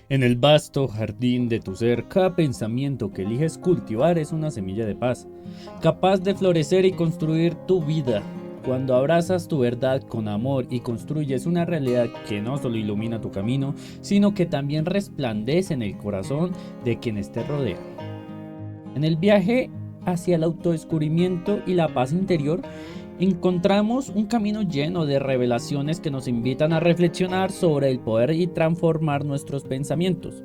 En el vasto jardín de tu ser, cada pensamiento que eliges cultivar es una semilla de paz, capaz de florecer y construir tu vida. Cuando abrazas tu verdad con amor y construyes una realidad que no solo ilumina tu camino, sino que también resplandece en el corazón de quienes te rodean. En el viaje hacia el autodescubrimiento y la paz interior, encontramos un camino lleno de revelaciones que nos invitan a reflexionar sobre el poder y transformar nuestros pensamientos.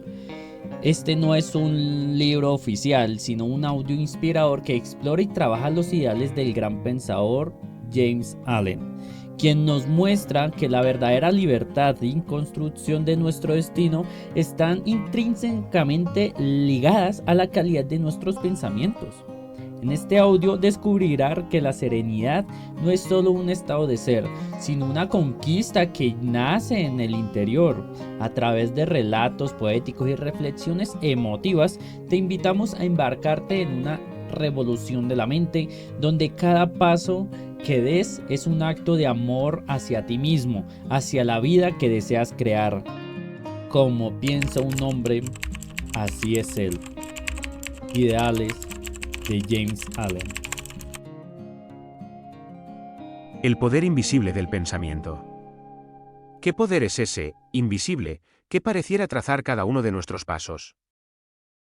Este no es un libro oficial, sino un audio inspirador que explora y trabaja los ideales del gran pensador James Allen, quien nos muestra que la verdadera libertad y construcción de nuestro destino están intrínsecamente ligadas a la calidad de nuestros pensamientos. En este audio descubrirá que la serenidad no es solo un estado de ser, sino una conquista que nace en el interior. A través de relatos poéticos y reflexiones emotivas, te invitamos a embarcarte en una revolución de la mente, donde cada paso que des es un acto de amor hacia ti mismo, hacia la vida que deseas crear. Como piensa un hombre, así es él. Ideales de James Allen. El poder invisible del pensamiento. ¿Qué poder es ese, invisible, que pareciera trazar cada uno de nuestros pasos?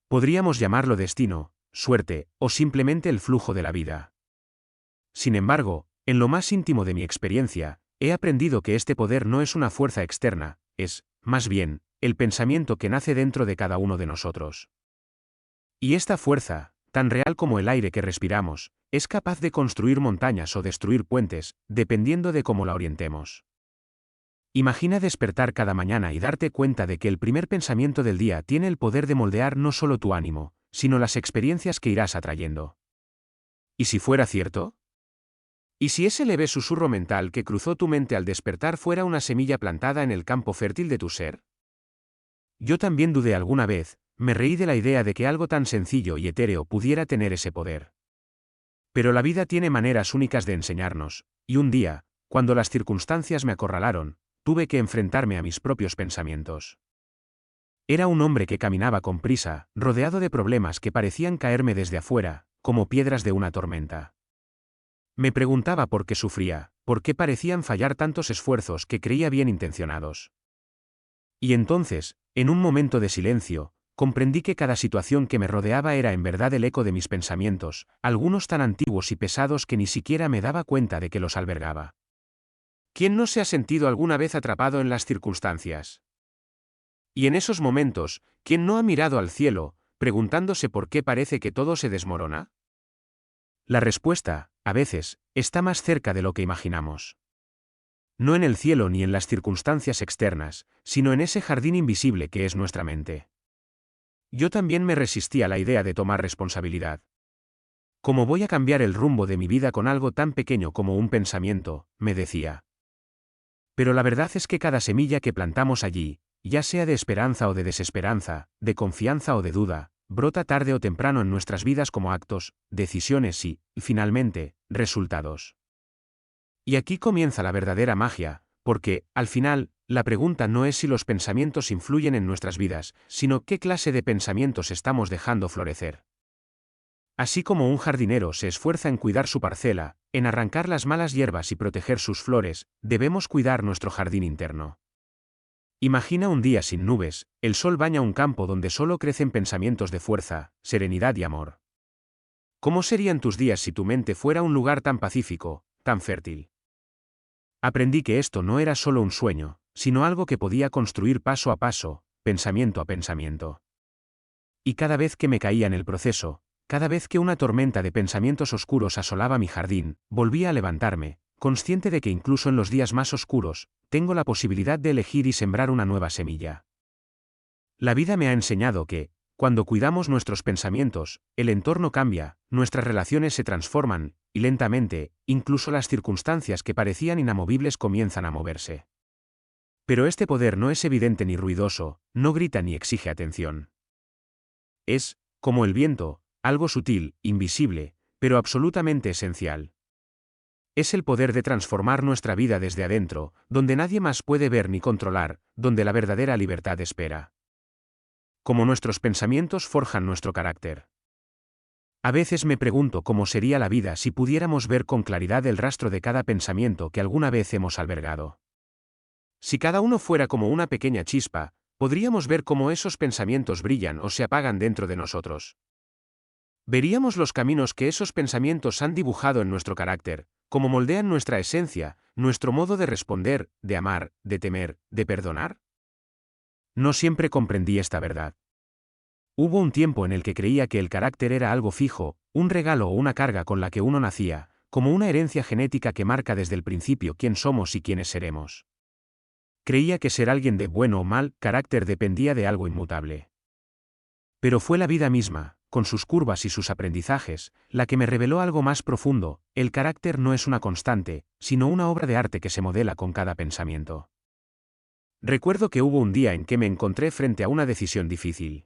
Podríamos llamarlo destino, suerte, o simplemente el flujo de la vida. Sin embargo, en lo más íntimo de mi experiencia, he aprendido que este poder no es una fuerza externa, es, más bien, el pensamiento que nace dentro de cada uno de nosotros. Y esta fuerza, tan real como el aire que respiramos, es capaz de construir montañas o destruir puentes, dependiendo de cómo la orientemos. Imagina despertar cada mañana y darte cuenta de que el primer pensamiento del día tiene el poder de moldear no solo tu ánimo, sino las experiencias que irás atrayendo. ¿Y si fuera cierto? ¿Y si ese leve susurro mental que cruzó tu mente al despertar fuera una semilla plantada en el campo fértil de tu ser? Yo también dudé alguna vez, me reí de la idea de que algo tan sencillo y etéreo pudiera tener ese poder. Pero la vida tiene maneras únicas de enseñarnos, y un día, cuando las circunstancias me acorralaron, tuve que enfrentarme a mis propios pensamientos. Era un hombre que caminaba con prisa, rodeado de problemas que parecían caerme desde afuera, como piedras de una tormenta. Me preguntaba por qué sufría, por qué parecían fallar tantos esfuerzos que creía bien intencionados. Y entonces, en un momento de silencio, comprendí que cada situación que me rodeaba era en verdad el eco de mis pensamientos, algunos tan antiguos y pesados que ni siquiera me daba cuenta de que los albergaba. ¿Quién no se ha sentido alguna vez atrapado en las circunstancias? Y en esos momentos, ¿quién no ha mirado al cielo, preguntándose por qué parece que todo se desmorona? La respuesta, a veces, está más cerca de lo que imaginamos. No en el cielo ni en las circunstancias externas, sino en ese jardín invisible que es nuestra mente. Yo también me resistí a la idea de tomar responsabilidad. ¿Cómo voy a cambiar el rumbo de mi vida con algo tan pequeño como un pensamiento?, me decía. Pero la verdad es que cada semilla que plantamos allí, ya sea de esperanza o de desesperanza, de confianza o de duda, brota tarde o temprano en nuestras vidas como actos, decisiones y, finalmente, resultados. Y aquí comienza la verdadera magia, porque, al final, la pregunta no es si los pensamientos influyen en nuestras vidas, sino qué clase de pensamientos estamos dejando florecer. Así como un jardinero se esfuerza en cuidar su parcela, en arrancar las malas hierbas y proteger sus flores, debemos cuidar nuestro jardín interno. Imagina un día sin nubes, el sol baña un campo donde solo crecen pensamientos de fuerza, serenidad y amor. ¿Cómo serían tus días si tu mente fuera un lugar tan pacífico, tan fértil? Aprendí que esto no era solo un sueño, sino algo que podía construir paso a paso, pensamiento a pensamiento. Y cada vez que me caía en el proceso, cada vez que una tormenta de pensamientos oscuros asolaba mi jardín, volvía a levantarme, consciente de que incluso en los días más oscuros, tengo la posibilidad de elegir y sembrar una nueva semilla. La vida me ha enseñado que, cuando cuidamos nuestros pensamientos, el entorno cambia, nuestras relaciones se transforman, y lentamente, incluso las circunstancias que parecían inamovibles comienzan a moverse. Pero este poder no es evidente ni ruidoso, no grita ni exige atención. Es, como el viento, algo sutil, invisible, pero absolutamente esencial. Es el poder de transformar nuestra vida desde adentro, donde nadie más puede ver ni controlar, donde la verdadera libertad espera. como nuestros pensamientos forjan nuestro carácter. A veces me pregunto cómo sería la vida si pudiéramos ver con claridad el rastro de cada pensamiento que alguna vez hemos albergado. Si cada uno fuera como una pequeña chispa, podríamos ver cómo esos pensamientos brillan o se apagan dentro de nosotros. Veríamos los caminos que esos pensamientos han dibujado en nuestro carácter, cómo moldean nuestra esencia, nuestro modo de responder, de amar, de temer, de perdonar. No siempre comprendí esta verdad. Hubo un tiempo en el que creía que el carácter era algo fijo, un regalo o una carga con la que uno nacía, como una herencia genética que marca desde el principio quién somos y quiénes seremos. Creía que ser alguien de bueno o mal carácter dependía de algo inmutable. Pero fue la vida misma, con sus curvas y sus aprendizajes, la que me reveló algo más profundo: el carácter no es una constante, sino una obra de arte que se modela con cada pensamiento. Recuerdo que hubo un día en que me encontré frente a una decisión difícil.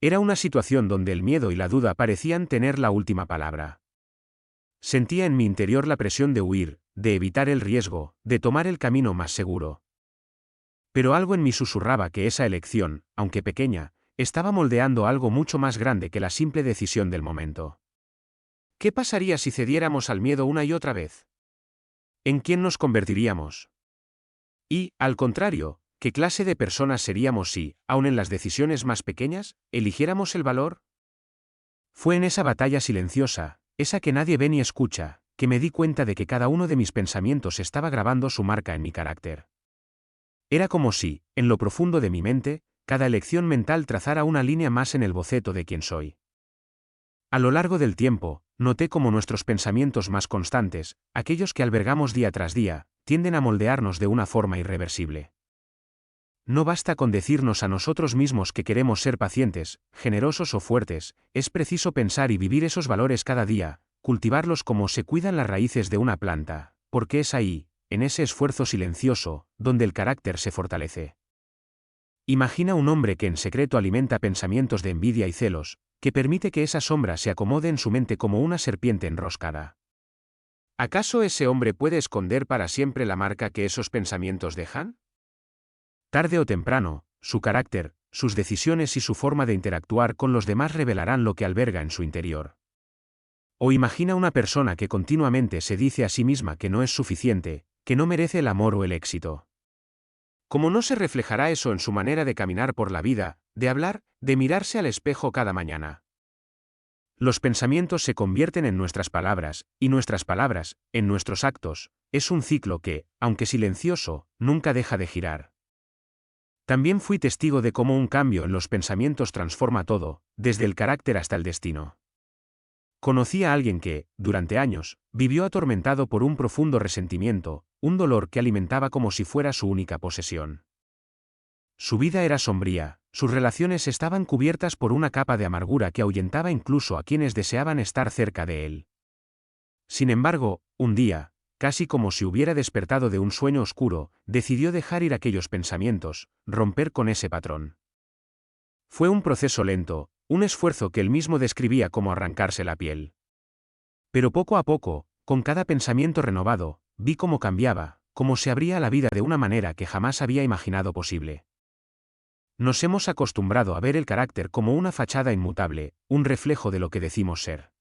Era una situación donde el miedo y la duda parecían tener la última palabra. Sentía en mi interior la presión de huir, de evitar el riesgo, de tomar el camino más seguro. Pero algo en mí susurraba que esa elección, aunque pequeña, estaba moldeando algo mucho más grande que la simple decisión del momento. ¿Qué pasaría si cediéramos al miedo una y otra vez? ¿En quién nos convertiríamos? Y, al contrario, ¿qué clase de personas seríamos si, aun en las decisiones más pequeñas, eligiéramos el valor? Fue en esa batalla silenciosa, esa que nadie ve ni escucha, que me di cuenta de que cada uno de mis pensamientos estaba grabando su marca en mi carácter. Era como si, en lo profundo de mi mente, cada elección mental trazara una línea más en el boceto de quién soy. A lo largo del tiempo, noté cómo nuestros pensamientos más constantes, aquellos que albergamos día tras día, tienden a moldearnos de una forma irreversible. No basta con decirnos a nosotros mismos que queremos ser pacientes, generosos o fuertes, es preciso pensar y vivir esos valores cada día, cultivarlos como se cuidan las raíces de una planta, porque es ahí, en ese esfuerzo silencioso, donde el carácter se fortalece. Imagina un hombre que en secreto alimenta pensamientos de envidia y celos, que permite que esa sombra se acomode en su mente como una serpiente enroscada. ¿Acaso ese hombre puede esconder para siempre la marca que esos pensamientos dejan? Tarde o temprano, su carácter, sus decisiones y su forma de interactuar con los demás revelarán lo que alberga en su interior. O imagina una persona que continuamente se dice a sí misma que no es suficiente, que no merece el amor o el éxito. ¿Cómo no se reflejará eso en su manera de caminar por la vida, de hablar, de mirarse al espejo cada mañana? Los pensamientos se convierten en nuestras palabras, y nuestras palabras, en nuestros actos. Es un ciclo que, aunque silencioso, nunca deja de girar. También fui testigo de cómo un cambio en los pensamientos transforma todo, desde el carácter hasta el destino. Conocí a alguien que, durante años, vivió atormentado por un profundo resentimiento, un dolor que alimentaba como si fuera su única posesión. Su vida era sombría, sus relaciones estaban cubiertas por una capa de amargura que ahuyentaba incluso a quienes deseaban estar cerca de él. Sin embargo, un día, casi como si hubiera despertado de un sueño oscuro, decidió dejar ir aquellos pensamientos, romper con ese patrón. Fue un proceso lento, un esfuerzo que él mismo describía como arrancarse la piel. Pero poco a poco, con cada pensamiento renovado, vi cómo cambiaba, cómo se abría a la vida de una manera que jamás había imaginado posible. Nos hemos acostumbrado a ver el carácter como una fachada inmutable, un reflejo de lo que decimos ser.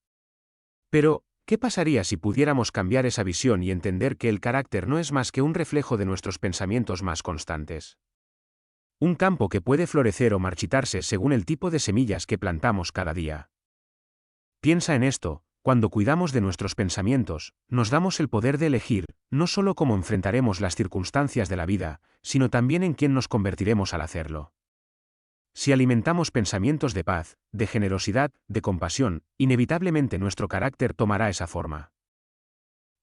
Pero, ¿qué pasaría si pudiéramos cambiar esa visión y entender que el carácter no es más que un reflejo de nuestros pensamientos más constantes? Un campo que puede florecer o marchitarse según el tipo de semillas que plantamos cada día. Piensa en esto: cuando cuidamos de nuestros pensamientos, nos damos el poder de elegir, no solo cómo enfrentaremos las circunstancias de la vida, sino también en quién nos convertiremos al hacerlo. Si alimentamos pensamientos de paz, de generosidad, de compasión, inevitablemente nuestro carácter tomará esa forma.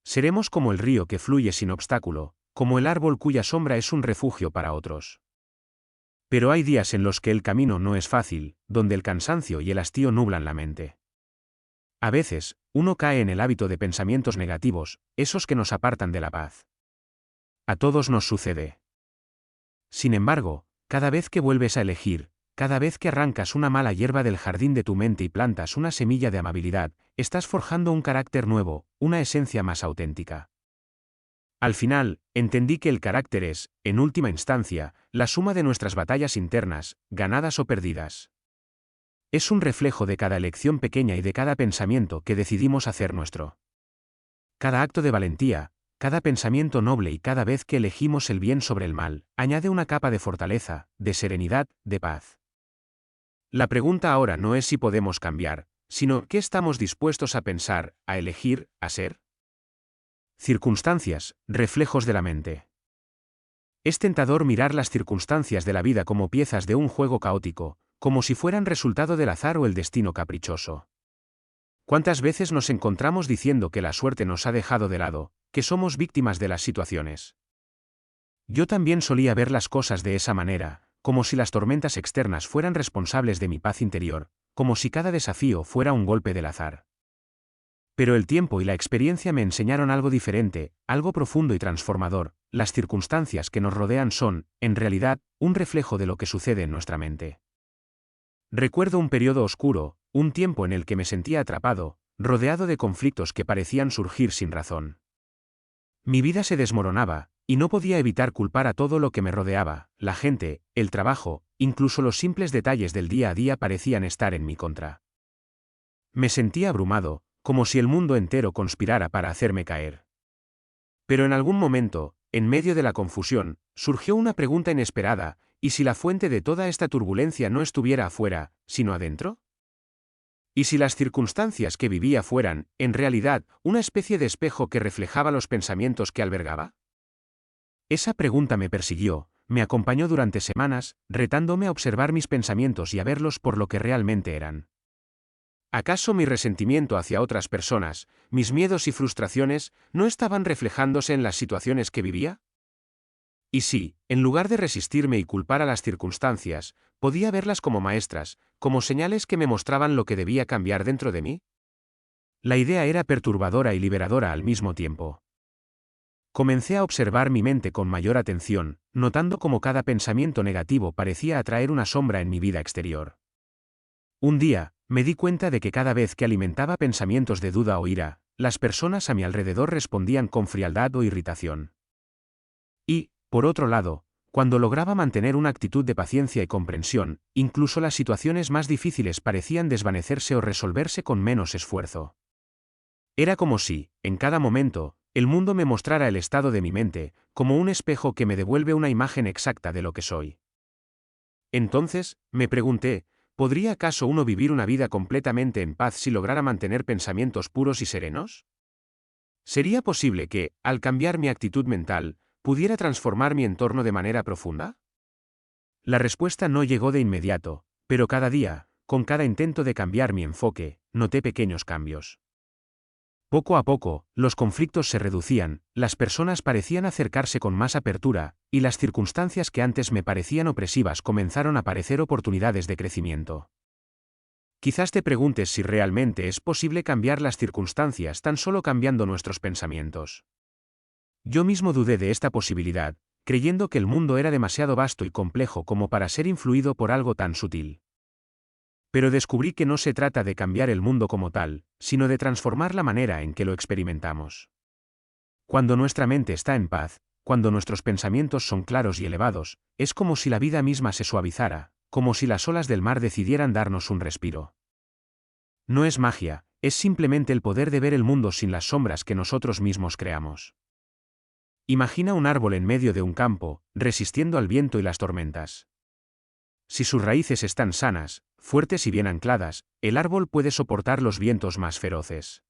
Seremos como el río que fluye sin obstáculo, como el árbol cuya sombra es un refugio para otros. Pero hay días en los que el camino no es fácil, donde el cansancio y el hastío nublan la mente. A veces, uno cae en el hábito de pensamientos negativos, esos que nos apartan de la paz. A todos nos sucede. Sin embargo, cada vez que vuelves a elegir, cada vez que arrancas una mala hierba del jardín de tu mente y plantas una semilla de amabilidad, estás forjando un carácter nuevo, una esencia más auténtica. Al final, entendí que el carácter es, en última instancia, la suma de nuestras batallas internas, ganadas o perdidas. Es un reflejo de cada elección pequeña y de cada pensamiento que decidimos hacer nuestro. Cada acto de valentía, cada pensamiento noble y cada vez que elegimos el bien sobre el mal, añade una capa de fortaleza, de serenidad, de paz. La pregunta ahora no es si podemos cambiar, sino qué estamos dispuestos a pensar, a elegir, a ser. Circunstancias, reflejos de la mente. Es tentador mirar las circunstancias de la vida como piezas de un juego caótico, como si fueran resultado del azar o el destino caprichoso. ¿Cuántas veces nos encontramos diciendo que la suerte nos ha dejado de lado, que somos víctimas de las situaciones? Yo también solía ver las cosas de esa manera, como si las tormentas externas fueran responsables de mi paz interior, como si cada desafío fuera un golpe del azar. Pero el tiempo y la experiencia me enseñaron algo diferente, algo profundo y transformador. Las circunstancias que nos rodean son, en realidad, un reflejo de lo que sucede en nuestra mente. Recuerdo un periodo oscuro, un tiempo en el que me sentía atrapado, rodeado de conflictos que parecían surgir sin razón. Mi vida se desmoronaba, y no podía evitar culpar a todo lo que me rodeaba, la gente, el trabajo, incluso los simples detalles del día a día parecían estar en mi contra. Me sentía abrumado, como si el mundo entero conspirara para hacerme caer. Pero en algún momento, en medio de la confusión, surgió una pregunta inesperada: ¿y si la fuente de toda esta turbulencia no estuviera afuera, sino adentro? ¿Y si las circunstancias que vivía fueran, en realidad, una especie de espejo que reflejaba los pensamientos que albergaba? Esa pregunta me persiguió, me acompañó durante semanas, retándome a observar mis pensamientos y a verlos por lo que realmente eran. ¿Acaso mi resentimiento hacia otras personas, mis miedos y frustraciones, no estaban reflejándose en las situaciones que vivía? Y si, en lugar de resistirme y culpar a las circunstancias, podía verlas como maestras, como señales que me mostraban lo que debía cambiar dentro de mí? La idea era perturbadora y liberadora al mismo tiempo. Comencé a observar mi mente con mayor atención, notando cómo cada pensamiento negativo parecía atraer una sombra en mi vida exterior. Un día, me di cuenta de que cada vez que alimentaba pensamientos de duda o ira, las personas a mi alrededor respondían con frialdad o irritación. Y, por otro lado, cuando lograba mantener una actitud de paciencia y comprensión, incluso las situaciones más difíciles parecían desvanecerse o resolverse con menos esfuerzo. Era como si, en cada momento, el mundo me mostrara el estado de mi mente, como un espejo que me devuelve una imagen exacta de lo que soy. Entonces, me pregunté, ¿podría acaso uno vivir una vida completamente en paz si lograra mantener pensamientos puros y serenos? ¿Sería posible que, al cambiar mi actitud mental, pudiera transformar mi entorno de manera profunda? La respuesta no llegó de inmediato, pero cada día, con cada intento de cambiar mi enfoque, noté pequeños cambios. Poco a poco, los conflictos se reducían, las personas parecían acercarse con más apertura, y las circunstancias que antes me parecían opresivas comenzaron a parecer oportunidades de crecimiento. Quizás te preguntes si realmente es posible cambiar las circunstancias tan solo cambiando nuestros pensamientos. Yo mismo dudé de esta posibilidad, creyendo que el mundo era demasiado vasto y complejo como para ser influido por algo tan sutil. Pero descubrí que no se trata de cambiar el mundo como tal, sino de transformar la manera en que lo experimentamos. Cuando nuestra mente está en paz, cuando nuestros pensamientos son claros y elevados, es como si la vida misma se suavizara, como si las olas del mar decidieran darnos un respiro. No es magia, es simplemente el poder de ver el mundo sin las sombras que nosotros mismos creamos. Imagina un árbol en medio de un campo, resistiendo al viento y las tormentas. Si sus raíces están sanas, fuertes y bien ancladas, el árbol puede soportar los vientos más feroces.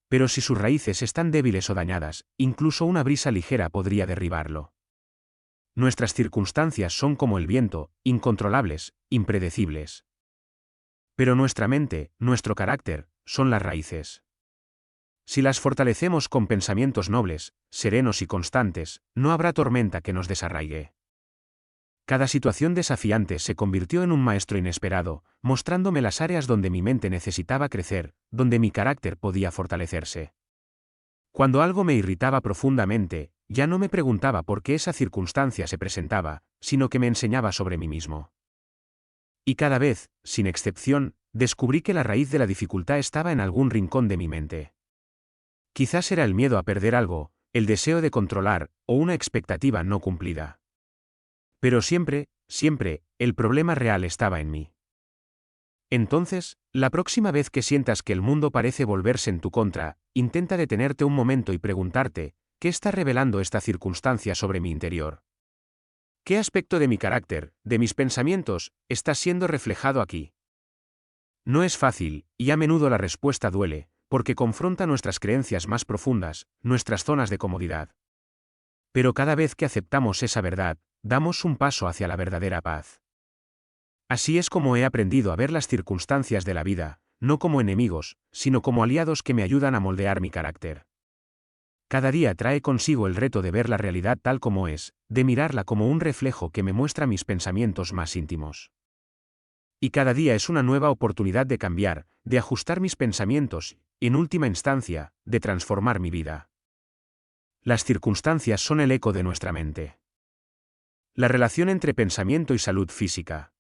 Pero si sus raíces están débiles o dañadas, incluso una brisa ligera podría derribarlo. Nuestras circunstancias son como el viento, incontrolables, impredecibles. Pero nuestra mente, nuestro carácter, son las raíces. Si las fortalecemos con pensamientos nobles, serenos y constantes, no habrá tormenta que nos desarraigue. Cada situación desafiante se convirtió en un maestro inesperado, mostrándome las áreas donde mi mente necesitaba crecer, donde mi carácter podía fortalecerse. Cuando algo me irritaba profundamente, ya no me preguntaba por qué esa circunstancia se presentaba, sino que me enseñaba sobre mí mismo. Y cada vez, sin excepción, descubrí que la raíz de la dificultad estaba en algún rincón de mi mente. Quizás era el miedo a perder algo, el deseo de controlar o una expectativa no cumplida. Pero siempre, el problema real estaba en mí. Entonces, la próxima vez que sientas que el mundo parece volverse en tu contra, intenta detenerte un momento y preguntarte, ¿qué está revelando esta circunstancia sobre mi interior? ¿Qué aspecto de mi carácter, de mis pensamientos, está siendo reflejado aquí? No es fácil, y a menudo la respuesta duele, porque confronta nuestras creencias más profundas, nuestras zonas de comodidad. Pero cada vez que aceptamos esa verdad, damos un paso hacia la verdadera paz. Así es como he aprendido a ver las circunstancias de la vida, no como enemigos, sino como aliados que me ayudan a moldear mi carácter. Cada día trae consigo el reto de ver la realidad tal como es, de mirarla como un reflejo que me muestra mis pensamientos más íntimos. Y cada día es una nueva oportunidad de cambiar, de ajustar mis pensamientos, y, en última instancia, de transformar mi vida. Las circunstancias son el eco de nuestra mente. La relación entre pensamiento y salud física.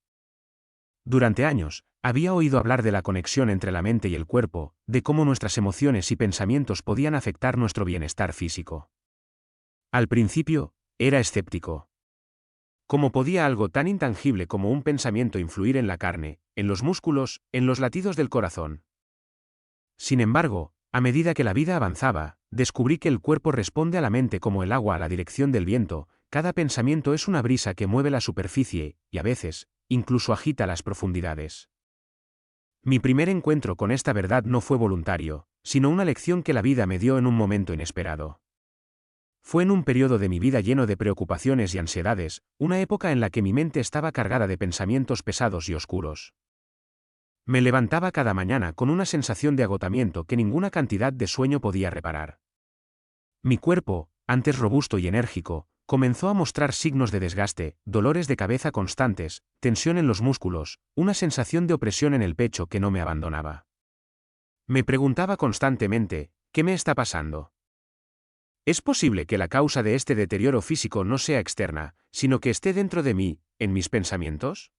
Durante años, había oído hablar de la conexión entre la mente y el cuerpo, de cómo nuestras emociones y pensamientos podían afectar nuestro bienestar físico. Al principio, era escéptico. ¿Cómo podía algo tan intangible como un pensamiento influir en la carne, en los músculos, en los latidos del corazón? Sin embargo, a medida que la vida avanzaba, descubrí que el cuerpo responde a la mente como el agua a la dirección del viento, cada pensamiento es una brisa que mueve la superficie, y a veces, incluso agita las profundidades. Mi primer encuentro con esta verdad no fue voluntario, sino una lección que la vida me dio en un momento inesperado. Fue en un periodo de mi vida lleno de preocupaciones y ansiedades, una época en la que mi mente estaba cargada de pensamientos pesados y oscuros. Me levantaba cada mañana con una sensación de agotamiento que ninguna cantidad de sueño podía reparar. Mi cuerpo, antes robusto y enérgico, comenzó a mostrar signos de desgaste, dolores de cabeza constantes, tensión en los músculos, una sensación de opresión en el pecho que no me abandonaba. Me preguntaba constantemente, ¿qué me está pasando? ¿Es posible que la causa de este deterioro físico no sea externa, sino que esté dentro de mí, en mis pensamientos?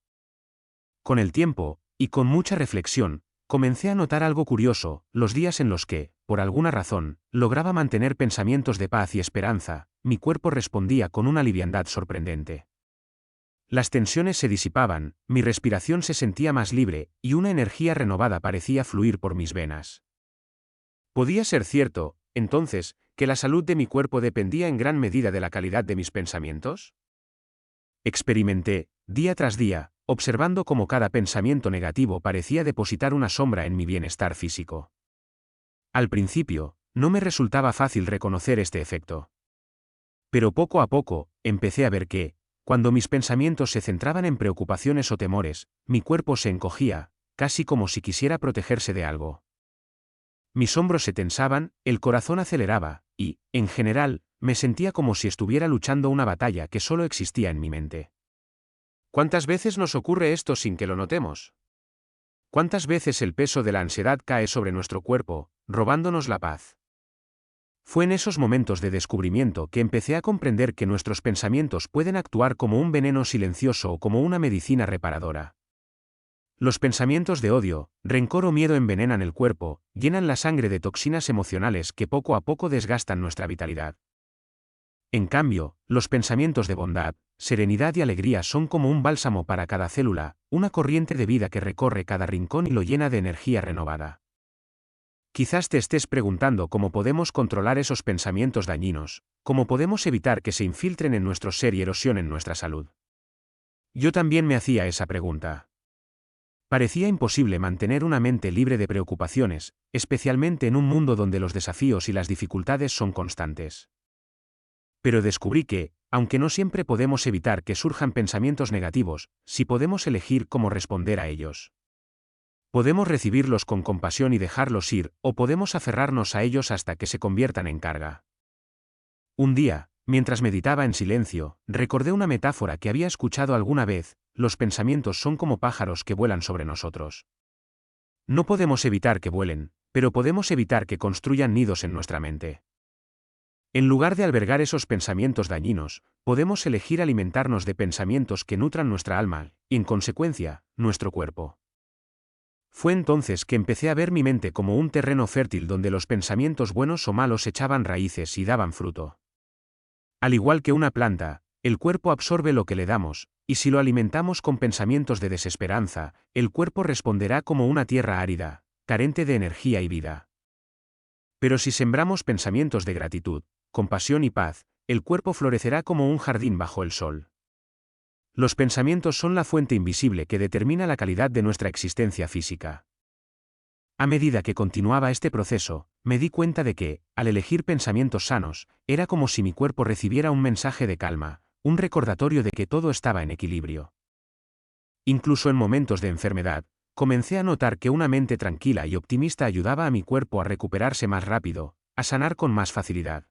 Con el tiempo, y con mucha reflexión, comencé a notar algo curioso: los días en los que, por alguna razón, lograba mantener pensamientos de paz y esperanza, mi cuerpo respondía con una liviandad sorprendente. Las tensiones se disipaban, mi respiración se sentía más libre, y una energía renovada parecía fluir por mis venas. ¿Podía ser cierto, entonces, que la salud de mi cuerpo dependía en gran medida de la calidad de mis pensamientos? Experimenté, día tras día, observando cómo cada pensamiento negativo parecía depositar una sombra en mi bienestar físico. Al principio, no me resultaba fácil reconocer este efecto. Pero poco a poco, empecé a ver que, cuando mis pensamientos se centraban en preocupaciones o temores, mi cuerpo se encogía, casi como si quisiera protegerse de algo. Mis hombros se tensaban, el corazón aceleraba, y, en general, me sentía como si estuviera luchando una batalla que solo existía en mi mente. ¿Cuántas veces nos ocurre esto sin que lo notemos? ¿Cuántas veces el peso de la ansiedad cae sobre nuestro cuerpo, robándonos la paz? Fue en esos momentos de descubrimiento que empecé a comprender que nuestros pensamientos pueden actuar como un veneno silencioso o como una medicina reparadora. Los pensamientos de odio, rencor o miedo envenenan el cuerpo, llenan la sangre de toxinas emocionales que poco a poco desgastan nuestra vitalidad. En cambio, los pensamientos de bondad, serenidad y alegría son como un bálsamo para cada célula, una corriente de vida que recorre cada rincón y lo llena de energía renovada. Quizás te estés preguntando cómo podemos controlar esos pensamientos dañinos, cómo podemos evitar que se infiltren en nuestro ser y erosionen nuestra salud. Yo también me hacía esa pregunta. Parecía imposible mantener una mente libre de preocupaciones, especialmente en un mundo donde los desafíos y las dificultades son constantes. Pero descubrí que, aunque no siempre podemos evitar que surjan pensamientos negativos, sí podemos elegir cómo responder a ellos. Podemos recibirlos con compasión y dejarlos ir, o podemos aferrarnos a ellos hasta que se conviertan en carga. Un día, mientras meditaba en silencio, recordé una metáfora que había escuchado alguna vez: los pensamientos son como pájaros que vuelan sobre nosotros. No podemos evitar que vuelen, pero podemos evitar que construyan nidos en nuestra mente. En lugar de albergar esos pensamientos dañinos, podemos elegir alimentarnos de pensamientos que nutran nuestra alma, y en consecuencia, nuestro cuerpo. Fue entonces que empecé a ver mi mente como un terreno fértil donde los pensamientos buenos o malos echaban raíces y daban fruto. Al igual que una planta, el cuerpo absorbe lo que le damos, y si lo alimentamos con pensamientos de desesperanza, el cuerpo responderá como una tierra árida, carente de energía y vida. Pero si sembramos pensamientos de gratitud, compasión y paz, el cuerpo florecerá como un jardín bajo el sol. Los pensamientos son la fuente invisible que determina la calidad de nuestra existencia física. A medida que continuaba este proceso, me di cuenta de que, al elegir pensamientos sanos, era como si mi cuerpo recibiera un mensaje de calma, un recordatorio de que todo estaba en equilibrio. Incluso en momentos de enfermedad, comencé a notar que una mente tranquila y optimista ayudaba a mi cuerpo a recuperarse más rápido, a sanar con más facilidad.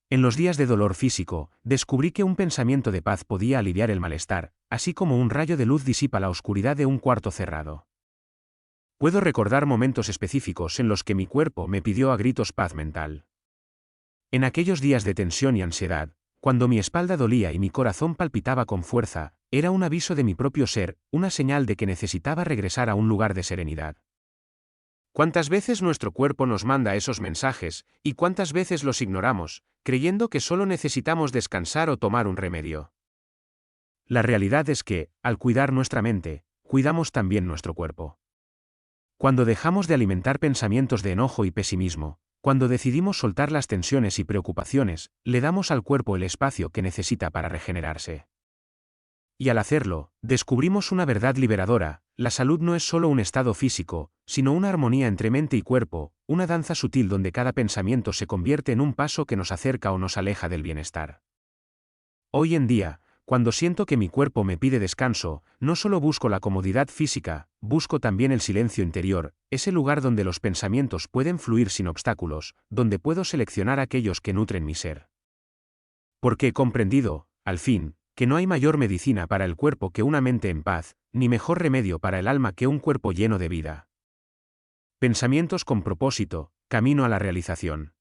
En los días de dolor físico, descubrí que un pensamiento de paz podía aliviar el malestar, así como un rayo de luz disipa la oscuridad de un cuarto cerrado. Puedo recordar momentos específicos en los que mi cuerpo me pidió a gritos paz mental. En aquellos días de tensión y ansiedad, cuando mi espalda dolía y mi corazón palpitaba con fuerza, era un aviso de mi propio ser, una señal de que necesitaba regresar a un lugar de serenidad. ¿Cuántas veces nuestro cuerpo nos manda esos mensajes, y cuántas veces los ignoramos, creyendo que solo necesitamos descansar o tomar un remedio? La realidad es que, al cuidar nuestra mente, cuidamos también nuestro cuerpo. Cuando dejamos de alimentar pensamientos de enojo y pesimismo, cuando decidimos soltar las tensiones y preocupaciones, le damos al cuerpo el espacio que necesita para regenerarse. Y al hacerlo, descubrimos una verdad liberadora: la salud no es solo un estado físico, sino una armonía entre mente y cuerpo, una danza sutil donde cada pensamiento se convierte en un paso que nos acerca o nos aleja del bienestar. Hoy en día, cuando siento que mi cuerpo me pide descanso, no solo busco la comodidad física, busco también el silencio interior, ese lugar donde los pensamientos pueden fluir sin obstáculos, donde puedo seleccionar aquellos que nutren mi ser. Porque he comprendido, al fin, que no hay mayor medicina para el cuerpo que una mente en paz, ni mejor remedio para el alma que un cuerpo lleno de vida. Pensamientos con propósito, camino a la realización.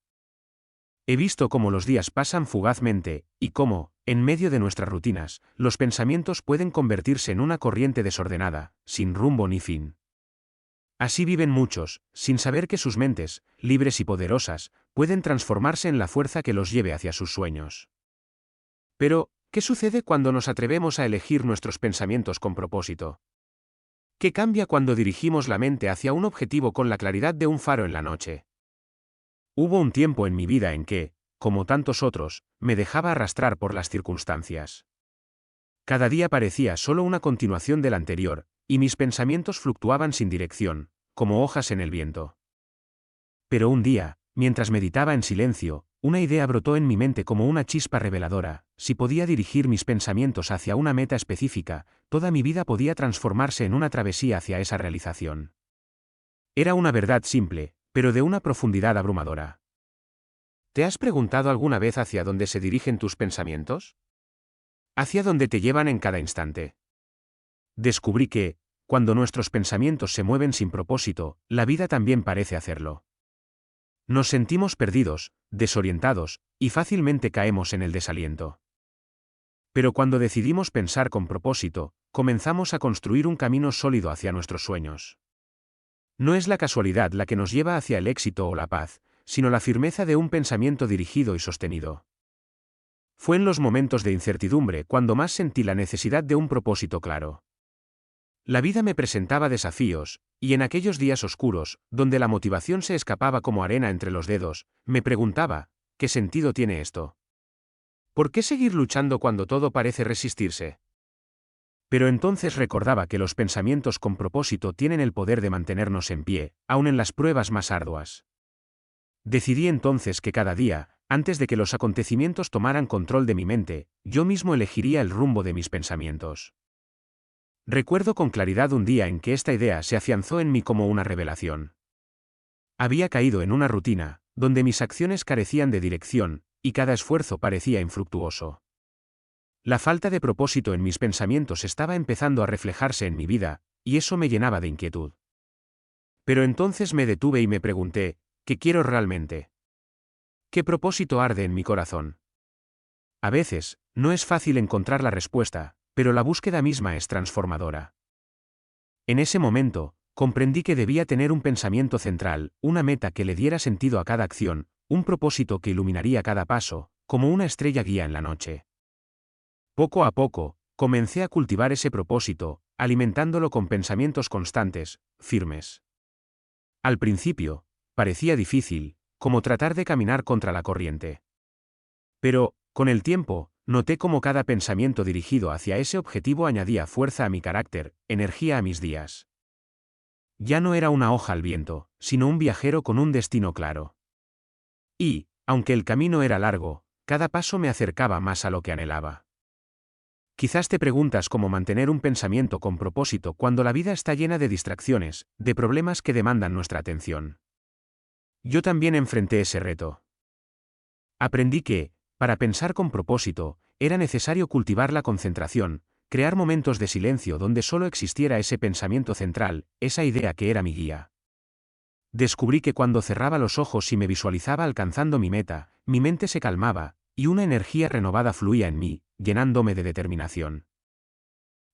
He visto cómo los días pasan fugazmente, y cómo, en medio de nuestras rutinas, los pensamientos pueden convertirse en una corriente desordenada, sin rumbo ni fin. Así viven muchos, sin saber que sus mentes, libres y poderosas, pueden transformarse en la fuerza que los lleve hacia sus sueños. Pero, ¿qué sucede cuando nos atrevemos a elegir nuestros pensamientos con propósito? ¿Qué cambia cuando dirigimos la mente hacia un objetivo con la claridad de un faro en la noche? Hubo un tiempo en mi vida en que, como tantos otros, me dejaba arrastrar por las circunstancias. Cada día parecía solo una continuación del anterior, y mis pensamientos fluctuaban sin dirección, como hojas en el viento. Pero un día, mientras meditaba en silencio, una idea brotó en mi mente como una chispa reveladora: si podía dirigir mis pensamientos hacia una meta específica, toda mi vida podía transformarse en una travesía hacia esa realización. Era una verdad simple, pero de una profundidad abrumadora. ¿Te has preguntado alguna vez hacia dónde se dirigen tus pensamientos? ¿Hacia dónde te llevan en cada instante? Descubrí que, cuando nuestros pensamientos se mueven sin propósito, la vida también parece hacerlo. Nos sentimos perdidos, desorientados, y fácilmente caemos en el desaliento. Pero cuando decidimos pensar con propósito, comenzamos a construir un camino sólido hacia nuestros sueños. No es la casualidad la que nos lleva hacia el éxito o la paz, sino la firmeza de un pensamiento dirigido y sostenido. Fue en los momentos de incertidumbre cuando más sentí la necesidad de un propósito claro. La vida me presentaba desafíos, y en aquellos días oscuros, donde la motivación se escapaba como arena entre los dedos, me preguntaba: ¿qué sentido tiene esto? ¿Por qué seguir luchando cuando todo parece resistirse? Pero entonces recordaba que los pensamientos con propósito tienen el poder de mantenernos en pie, aun en las pruebas más arduas. Decidí entonces que cada día, antes de que los acontecimientos tomaran control de mi mente, yo mismo elegiría el rumbo de mis pensamientos. Recuerdo con claridad un día en que esta idea se afianzó en mí como una revelación. Había caído en una rutina, donde mis acciones carecían de dirección, y cada esfuerzo parecía infructuoso. La falta de propósito en mis pensamientos estaba empezando a reflejarse en mi vida, y eso me llenaba de inquietud. Pero entonces me detuve y me pregunté: ¿qué quiero realmente? ¿Qué propósito arde en mi corazón? A veces, no es fácil encontrar la respuesta, pero la búsqueda misma es transformadora. En ese momento, comprendí que debía tener un pensamiento central, una meta que le diera sentido a cada acción, un propósito que iluminaría cada paso, como una estrella guía en la noche. Poco a poco, comencé a cultivar ese propósito, alimentándolo con pensamientos constantes, firmes. Al principio, parecía difícil, como tratar de caminar contra la corriente. Pero, con el tiempo, noté cómo cada pensamiento dirigido hacia ese objetivo añadía fuerza a mi carácter, energía a mis días. Ya no era una hoja al viento, sino un viajero con un destino claro. Y, aunque el camino era largo, cada paso me acercaba más a lo que anhelaba. Quizás te preguntas cómo mantener un pensamiento con propósito cuando la vida está llena de distracciones, de problemas que demandan nuestra atención. Yo también enfrenté ese reto. Aprendí que, para pensar con propósito, era necesario cultivar la concentración, crear momentos de silencio donde solo existiera ese pensamiento central, esa idea que era mi guía. Descubrí que cuando cerraba los ojos y me visualizaba alcanzando mi meta, mi mente se calmaba, y una energía renovada fluía en mí, llenándome de determinación.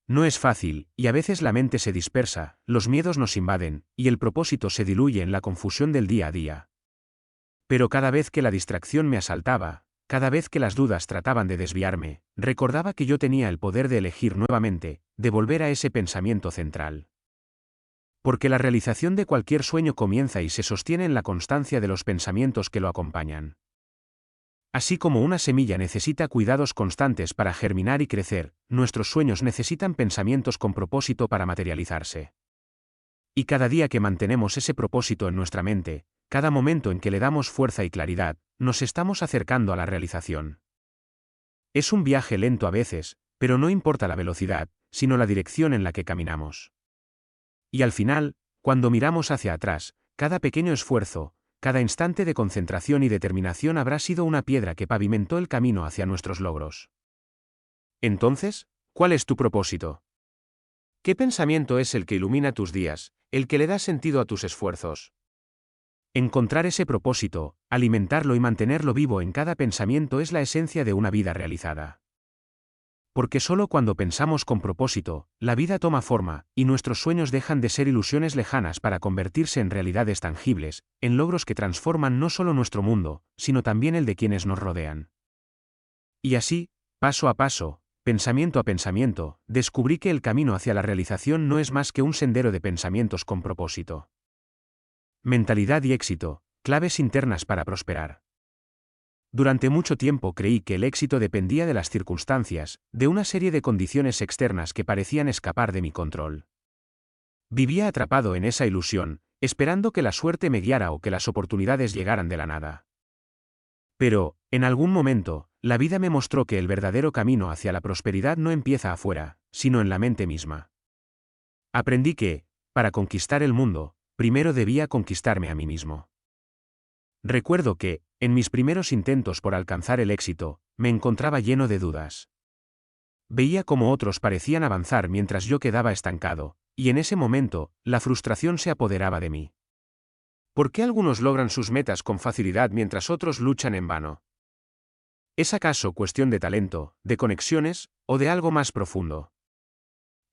No es fácil, y a veces la mente se dispersa, los miedos nos invaden, y el propósito se diluye en la confusión del día a día. Pero cada vez que la distracción me asaltaba, cada vez que las dudas trataban de desviarme, recordaba que yo tenía el poder de elegir nuevamente, de volver a ese pensamiento central. Porque la realización de cualquier sueño comienza y se sostiene en la constancia de los pensamientos que lo acompañan. Así como una semilla necesita cuidados constantes para germinar y crecer, nuestros sueños necesitan pensamientos con propósito para materializarse. Y cada día que mantenemos ese propósito en nuestra mente, cada momento en que le damos fuerza y claridad, nos estamos acercando a la realización. Es un viaje lento a veces, pero no importa la velocidad, sino la dirección en la que caminamos. Y al final, cuando miramos hacia atrás, cada pequeño esfuerzo, cada instante de concentración y determinación habrá sido una piedra que pavimentó el camino hacia nuestros logros. Entonces, ¿cuál es tu propósito? ¿Qué pensamiento es el que ilumina tus días, el que le da sentido a tus esfuerzos? Encontrar ese propósito, alimentarlo y mantenerlo vivo en cada pensamiento es la esencia de una vida realizada. Porque solo cuando pensamos con propósito, la vida toma forma, y nuestros sueños dejan de ser ilusiones lejanas para convertirse en realidades tangibles, en logros que transforman no solo nuestro mundo, sino también el de quienes nos rodean. Y así, paso a paso, pensamiento a pensamiento, descubrí que el camino hacia la realización no es más que un sendero de pensamientos con propósito. Mentalidad y éxito, claves internas para prosperar. Durante mucho tiempo creí que el éxito dependía de las circunstancias, de una serie de condiciones externas que parecían escapar de mi control. Vivía atrapado en esa ilusión, esperando que la suerte me guiara o que las oportunidades llegaran de la nada. Pero, en algún momento, la vida me mostró que el verdadero camino hacia la prosperidad no empieza afuera, sino en la mente misma. Aprendí que, para conquistar el mundo, primero debía conquistarme a mí mismo. Recuerdo que, en mis primeros intentos por alcanzar el éxito, me encontraba lleno de dudas. Veía cómo otros parecían avanzar mientras yo quedaba estancado, y en ese momento, la frustración se apoderaba de mí. ¿Por qué algunos logran sus metas con facilidad mientras otros luchan en vano? ¿Es acaso cuestión de talento, de conexiones, o de algo más profundo?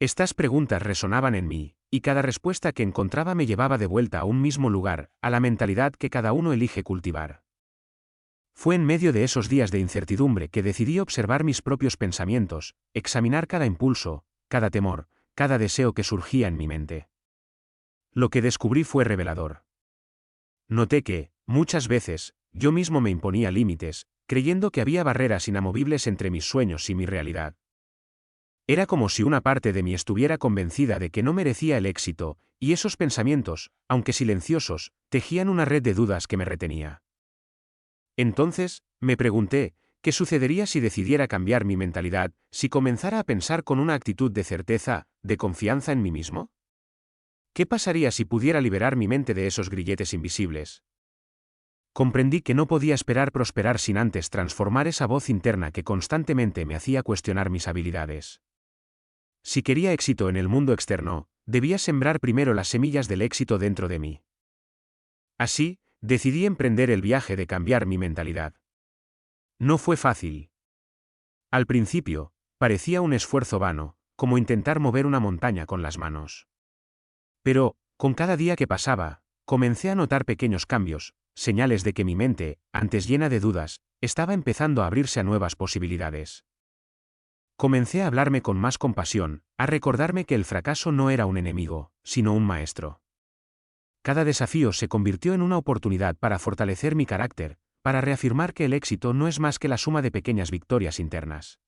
Estas preguntas resonaban en mí, y cada respuesta que encontraba me llevaba de vuelta a un mismo lugar, a la mentalidad que cada uno elige cultivar. Fue en medio de esos días de incertidumbre que decidí observar mis propios pensamientos, examinar cada impulso, cada temor, cada deseo que surgía en mi mente. Lo que descubrí fue revelador. Noté que, muchas veces, yo mismo me imponía límites, creyendo que había barreras inamovibles entre mis sueños y mi realidad. Era como si una parte de mí estuviera convencida de que no merecía el éxito, y esos pensamientos, aunque silenciosos, tejían una red de dudas que me retenía. Entonces, me pregunté, ¿qué sucedería si decidiera cambiar mi mentalidad, si comenzara a pensar con una actitud de certeza, de confianza en mí mismo? ¿Qué pasaría si pudiera liberar mi mente de esos grilletes invisibles? Comprendí que no podía esperar prosperar sin antes transformar esa voz interna que constantemente me hacía cuestionar mis habilidades. Si quería éxito en el mundo externo, debía sembrar primero las semillas del éxito dentro de mí. Así, decidí emprender el viaje de cambiar mi mentalidad. No fue fácil. Al principio, parecía un esfuerzo vano, como intentar mover una montaña con las manos. Pero, Con cada día que pasaba, comencé a notar pequeños cambios, señales de que mi mente, antes llena de dudas, estaba empezando a abrirse a nuevas posibilidades. Comencé a hablarme con más compasión, a recordarme que el fracaso no era un enemigo, sino un maestro. Cada desafío se convirtió en una oportunidad para fortalecer mi carácter, para reafirmar que el éxito no es más que la suma de pequeñas victorias internas.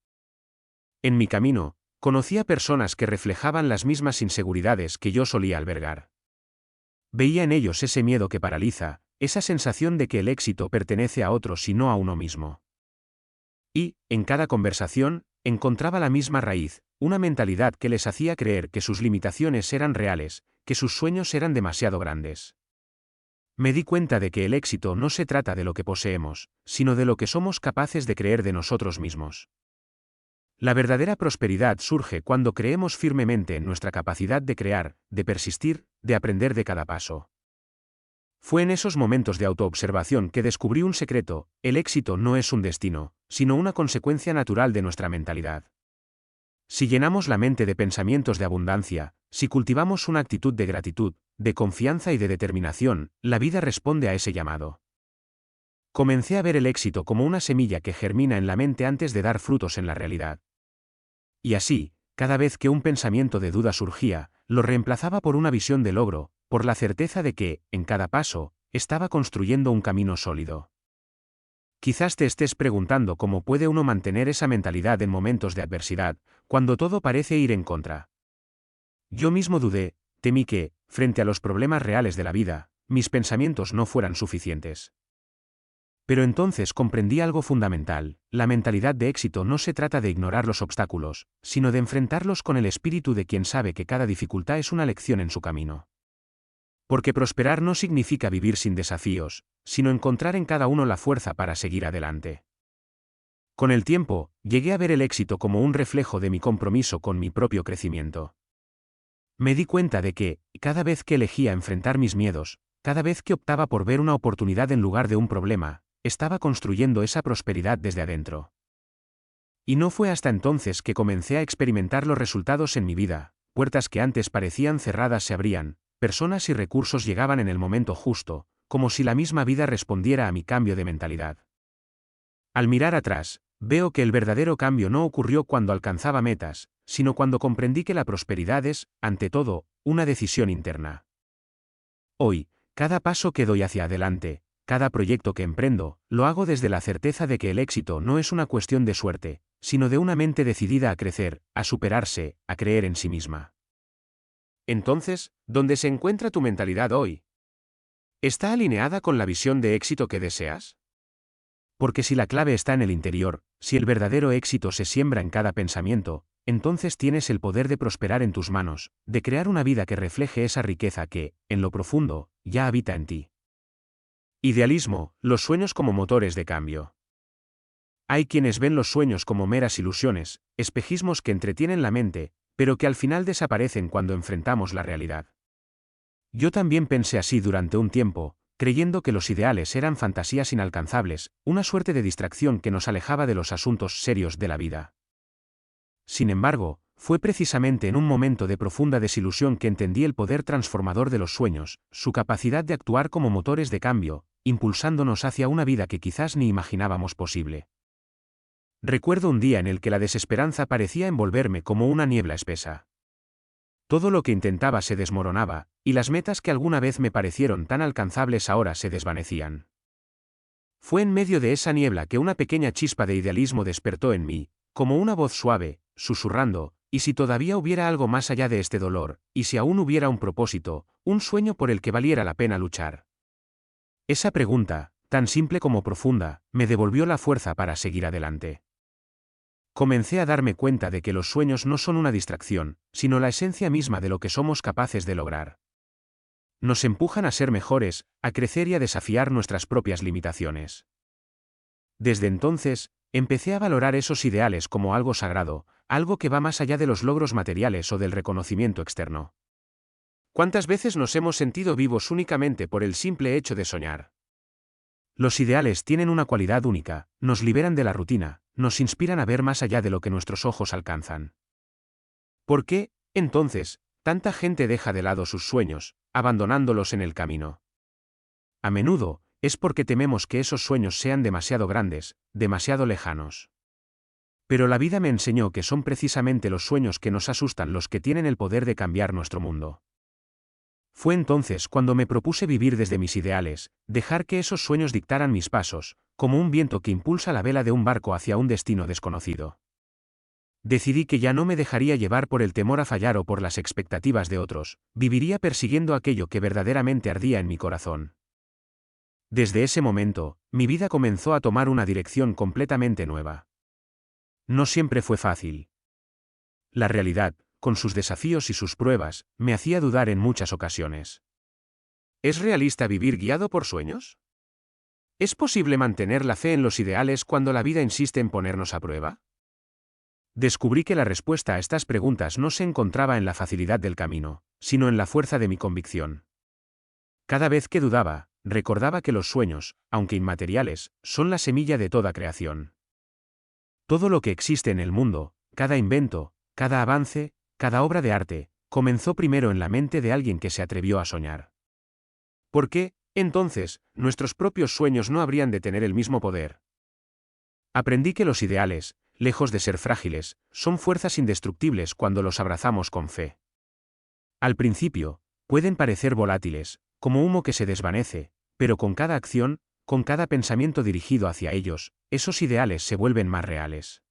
En mi camino, conocí a personas que reflejaban las mismas inseguridades que yo solía albergar. Veía en ellos ese miedo que paraliza, esa sensación de que el éxito pertenece a otros y no a uno mismo. Y, en cada conversación, encontraba la misma raíz, una mentalidad que les hacía creer que sus limitaciones eran reales, que sus sueños eran demasiado grandes. Me di cuenta de que el éxito no se trata de lo que poseemos, sino de lo que somos capaces de creer de nosotros mismos. La verdadera prosperidad surge cuando creemos firmemente en nuestra capacidad de crear, de persistir, de aprender de cada paso. Fue en esos momentos de autoobservación que descubrí un secreto: el éxito no es un destino, sino una consecuencia natural de nuestra mentalidad. Si llenamos la mente de pensamientos de abundancia, si cultivamos una actitud de gratitud, de confianza y de determinación, la vida responde a ese llamado. Comencé a ver el éxito como una semilla que germina en la mente antes de dar frutos en la realidad. Y así, cada vez que un pensamiento de duda surgía, lo reemplazaba por una visión de logro, por la certeza de que, en cada paso, estaba construyendo un camino sólido. Quizás te estés preguntando cómo puede uno mantener esa mentalidad en momentos de adversidad, cuando todo parece ir en contra. Yo mismo dudé, temí que, frente a los problemas reales de la vida, mis pensamientos no fueran suficientes. Pero entonces comprendí algo fundamental: la mentalidad de éxito no se trata de ignorar los obstáculos, sino de enfrentarlos con el espíritu de quien sabe que cada dificultad es una lección en su camino. Porque prosperar no significa vivir sin desafíos, sino encontrar en cada uno la fuerza para seguir adelante. Con el tiempo, llegué a ver el éxito como un reflejo de mi compromiso con mi propio crecimiento. Me di cuenta de que, cada vez que elegía enfrentar mis miedos, cada vez que optaba por ver una oportunidad en lugar de un problema, estaba construyendo esa prosperidad desde adentro. Y no fue hasta entonces que comencé a experimentar los resultados en mi vida: puertas que antes parecían cerradas se abrían, personas y recursos llegaban en el momento justo, como si la misma vida respondiera a mi cambio de mentalidad. Al mirar atrás, veo que el verdadero cambio no ocurrió cuando alcanzaba metas, sino cuando comprendí que la prosperidad es, ante todo, una decisión interna. Hoy, cada paso que doy hacia adelante, cada proyecto que emprendo, lo hago desde la certeza de que el éxito no es una cuestión de suerte, sino de una mente decidida a crecer, a superarse, a creer en sí misma. Entonces, ¿dónde se encuentra tu mentalidad hoy? ¿Está alineada con la visión de éxito que deseas? Porque si la clave está en el interior, si el verdadero éxito se siembra en cada pensamiento, entonces tienes el poder de prosperar en tus manos, de crear una vida que refleje esa riqueza que, en lo profundo, ya habita en ti. Idealismo: los sueños como motores de cambio. Hay quienes ven los sueños como meras ilusiones, espejismos que entretienen la mente, pero que al final desaparecen cuando enfrentamos la realidad. Yo también pensé así durante un tiempo, creyendo que los ideales eran fantasías inalcanzables, una suerte de distracción que nos alejaba de los asuntos serios de la vida. Sin embargo, fue precisamente en un momento de profunda desilusión que entendí el poder transformador de los sueños, su capacidad de actuar como motores de cambio, impulsándonos hacia una vida que quizás ni imaginábamos posible. Recuerdo un día en el que la desesperanza parecía envolverme como una niebla espesa. Todo lo que intentaba se desmoronaba, y las metas que alguna vez me parecieron tan alcanzables ahora se desvanecían. Fue en medio de esa niebla que una pequeña chispa de idealismo despertó en mí, como una voz suave, susurrando: ¿y si todavía hubiera algo más allá de este dolor? ¿Y si aún hubiera un propósito, un sueño por el que valiera la pena luchar? Esa pregunta, tan simple como profunda, me devolvió la fuerza para seguir adelante. Comencé a darme cuenta de que los sueños no son una distracción, sino la esencia misma de lo que somos capaces de lograr. Nos empujan a ser mejores, a crecer y a desafiar nuestras propias limitaciones. Desde entonces, empecé a valorar esos ideales como algo sagrado, algo que va más allá de los logros materiales o del reconocimiento externo. ¿Cuántas veces nos hemos sentido vivos únicamente por el simple hecho de soñar? Los ideales tienen una cualidad única: nos liberan de la rutina, nos inspiran a ver más allá de lo que nuestros ojos alcanzan. ¿Por qué, entonces, tanta gente deja de lado sus sueños, abandonándolos en el camino. A menudo, es porque tememos que esos sueños sean demasiado grandes, demasiado lejanos. Pero la vida me enseñó que son precisamente los sueños que nos asustan los que tienen el poder de cambiar nuestro mundo. Fue entonces cuando me propuse vivir desde mis ideales, dejar que esos sueños dictaran mis pasos, como un viento que impulsa la vela de un barco hacia un destino desconocido. Decidí que ya no me dejaría llevar por el temor a fallar o por las expectativas de otros, viviría persiguiendo aquello que verdaderamente ardía en mi corazón. Desde ese momento, mi vida comenzó a tomar una dirección completamente nueva. No siempre fue fácil. La realidad, con sus desafíos y sus pruebas, me hacía dudar en muchas ocasiones. ¿Es realista vivir guiado por sueños? ¿Es posible mantener la fe en los ideales cuando la vida insiste en ponernos a prueba? Descubrí que la respuesta a estas preguntas no se encontraba en la facilidad del camino, sino en la fuerza de mi convicción. Cada vez que dudaba, recordaba que los sueños, aunque inmateriales, son la semilla de toda creación. Todo lo que existe en el mundo, cada invento, cada avance, cada obra de arte, comenzó primero en la mente de alguien que se atrevió a soñar. ¿Por qué, entonces, nuestros propios sueños no habrían de tener el mismo poder? Aprendí que los ideales, lejos de ser frágiles, son fuerzas indestructibles cuando los abrazamos con fe. Al principio, pueden parecer volátiles, como humo que se desvanece, pero con cada acción, con cada pensamiento dirigido hacia ellos, esos ideales se vuelven más reales.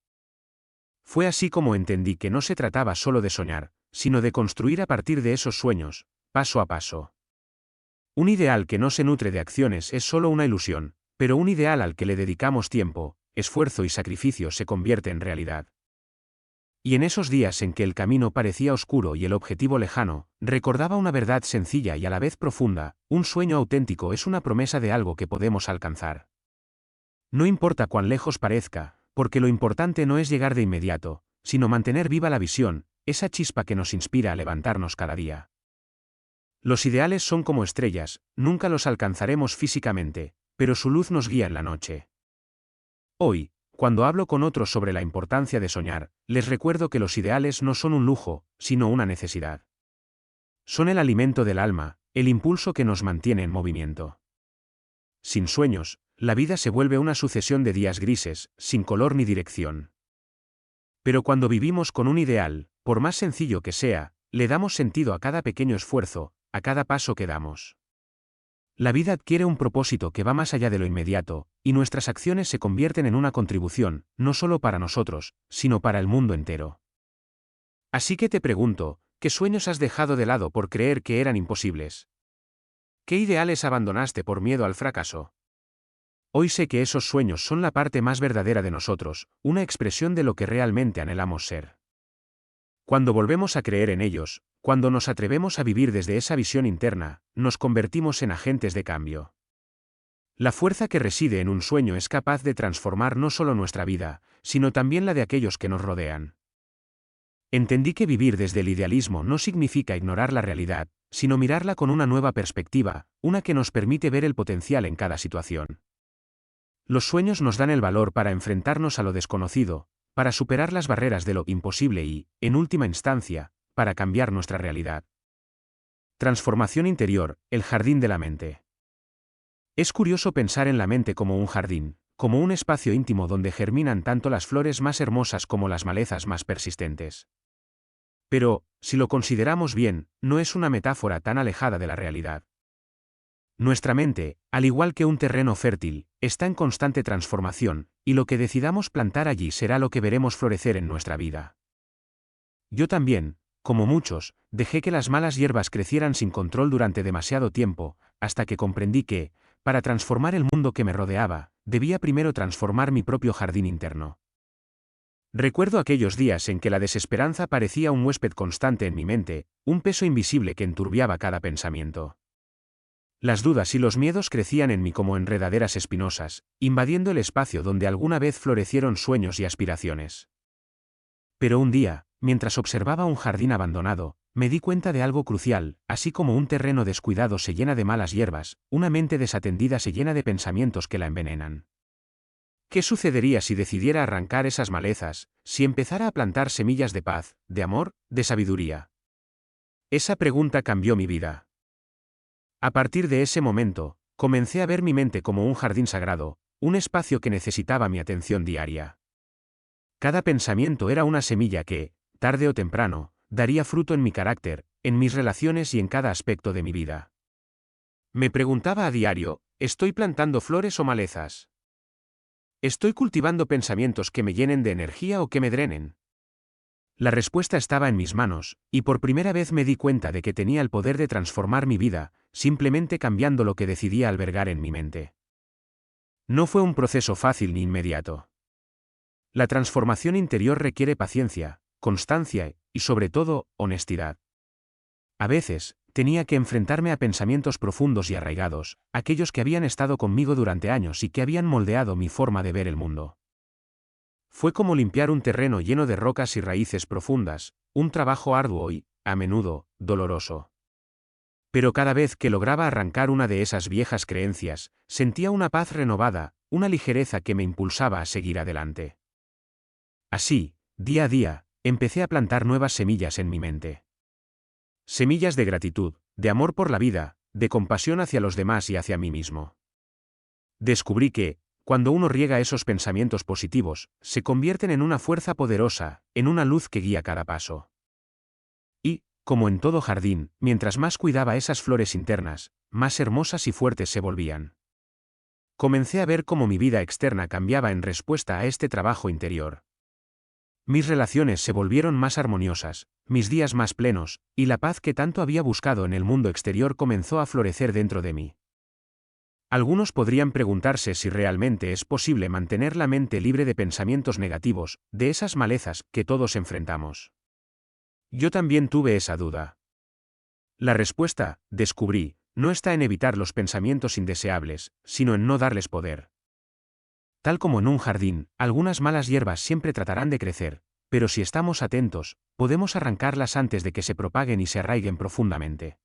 Fue así como entendí que no se trataba solo de soñar, sino de construir a partir de esos sueños, paso a paso. Un ideal que no se nutre de acciones es solo una ilusión, pero un ideal al que le dedicamos tiempo, esfuerzo y sacrificio se convierte en realidad. Y en esos días en que el camino parecía oscuro y el objetivo lejano, recordaba una verdad sencilla y a la vez profunda: un sueño auténtico es una promesa de algo que podemos alcanzar. No importa cuán lejos parezca, porque lo importante no es llegar de inmediato, sino mantener viva la visión, esa chispa que nos inspira a levantarnos cada día. Los ideales son como estrellas, nunca los alcanzaremos físicamente, pero su luz nos guía en la noche. Hoy, cuando hablo con otros sobre la importancia de soñar, les recuerdo que los ideales no son un lujo, sino una necesidad. Son el alimento del alma, el impulso que nos mantiene en movimiento. Sin sueños, la vida se vuelve una sucesión de días grises, sin color ni dirección. Pero cuando vivimos con un ideal, por más sencillo que sea, le damos sentido a cada pequeño esfuerzo, a cada paso que damos. La vida adquiere un propósito que va más allá de lo inmediato, y nuestras acciones se convierten en una contribución, no solo para nosotros, sino para el mundo entero. Así que te pregunto, ¿qué sueños has dejado de lado por creer que eran imposibles? ¿Qué ideales abandonaste por miedo al fracaso? Hoy sé que esos sueños son la parte más verdadera de nosotros, una expresión de lo que realmente anhelamos ser. Cuando volvemos a creer en ellos, cuando nos atrevemos a vivir desde esa visión interna, nos convertimos en agentes de cambio. La fuerza que reside en un sueño es capaz de transformar no solo nuestra vida, sino también la de aquellos que nos rodean. Entendí que vivir desde el idealismo no significa ignorar la realidad, sino mirarla con una nueva perspectiva, una que nos permite ver el potencial en cada situación. Los sueños nos dan el valor para enfrentarnos a lo desconocido, para superar las barreras de lo imposible y, en última instancia, para cambiar nuestra realidad. Transformación interior, el jardín de la mente. Es curioso pensar en la mente como un jardín, como un espacio íntimo donde germinan tanto las flores más hermosas como las malezas más persistentes. Pero, si lo consideramos bien, no es una metáfora tan alejada de la realidad. Nuestra mente, al igual que un terreno fértil, está en constante transformación, y lo que decidamos plantar allí será lo que veremos florecer en nuestra vida. Yo también, como muchos, dejé que las malas hierbas crecieran sin control durante demasiado tiempo, hasta que comprendí que, para transformar el mundo que me rodeaba, debía primero transformar mi propio jardín interno. Recuerdo aquellos días en que la desesperanza parecía un huésped constante en mi mente, un peso invisible que enturbiaba cada pensamiento. Las dudas y los miedos crecían en mí como enredaderas espinosas, invadiendo el espacio donde alguna vez florecieron sueños y aspiraciones. Pero un día, mientras observaba un jardín abandonado, me di cuenta de algo crucial: así como un terreno descuidado se llena de malas hierbas, una mente desatendida se llena de pensamientos que la envenenan. ¿Qué sucedería si decidiera arrancar esas malezas, si empezara a plantar semillas de paz, de amor, de sabiduría? Esa pregunta cambió mi vida. A partir de ese momento, comencé a ver mi mente como un jardín sagrado, un espacio que necesitaba mi atención diaria. Cada pensamiento era una semilla que, tarde o temprano, daría fruto en mi carácter, en mis relaciones y en cada aspecto de mi vida. Me preguntaba a diario, ¿estoy plantando flores o malezas? ¿Estoy cultivando pensamientos que me llenen de energía o que me drenen? La respuesta estaba en mis manos, y por primera vez me di cuenta de que tenía el poder de transformar mi vida, simplemente cambiando lo que decidía albergar en mi mente. No fue un proceso fácil ni inmediato. La transformación interior requiere paciencia, constancia y, sobre todo, honestidad. A veces, tenía que enfrentarme a pensamientos profundos y arraigados, aquellos que habían estado conmigo durante años y que habían moldeado mi forma de ver el mundo. Fue como limpiar un terreno lleno de rocas y raíces profundas, un trabajo arduo y, a menudo, doloroso. Pero cada vez que lograba arrancar una de esas viejas creencias, sentía una paz renovada, una ligereza que me impulsaba a seguir adelante. Así, día a día, empecé a plantar nuevas semillas en mi mente. Semillas de gratitud, de amor por la vida, de compasión hacia los demás y hacia mí mismo. Descubrí que, cuando uno riega esos pensamientos positivos, se convierten en una fuerza poderosa, en una luz que guía cada paso. Y, como en todo jardín, mientras más cuidaba esas flores internas, más hermosas y fuertes se volvían. Comencé a ver cómo mi vida externa cambiaba en respuesta a este trabajo interior. Mis relaciones se volvieron más armoniosas, mis días más plenos, y la paz que tanto había buscado en el mundo exterior comenzó a florecer dentro de mí. Algunos podrían preguntarse si realmente es posible mantener la mente libre de pensamientos negativos, de esas malezas que todos enfrentamos. Yo también tuve esa duda. La respuesta, descubrí, no está en evitar los pensamientos indeseables, sino en no darles poder. Tal como en un jardín, algunas malas hierbas siempre tratarán de crecer, pero si estamos atentos, podemos arrancarlas antes de que se propaguen y se arraiguen profundamente.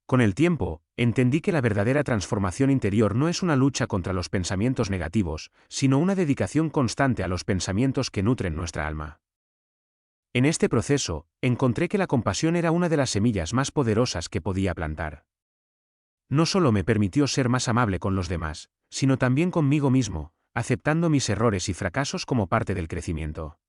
Con el tiempo, entendí que la verdadera transformación interior no es una lucha contra los pensamientos negativos, sino una dedicación constante a los pensamientos que nutren nuestra alma. En este proceso, encontré que la compasión era una de las semillas más poderosas que podía plantar. No solo me permitió ser más amable con los demás, sino también conmigo mismo, aceptando mis errores y fracasos como parte del crecimiento.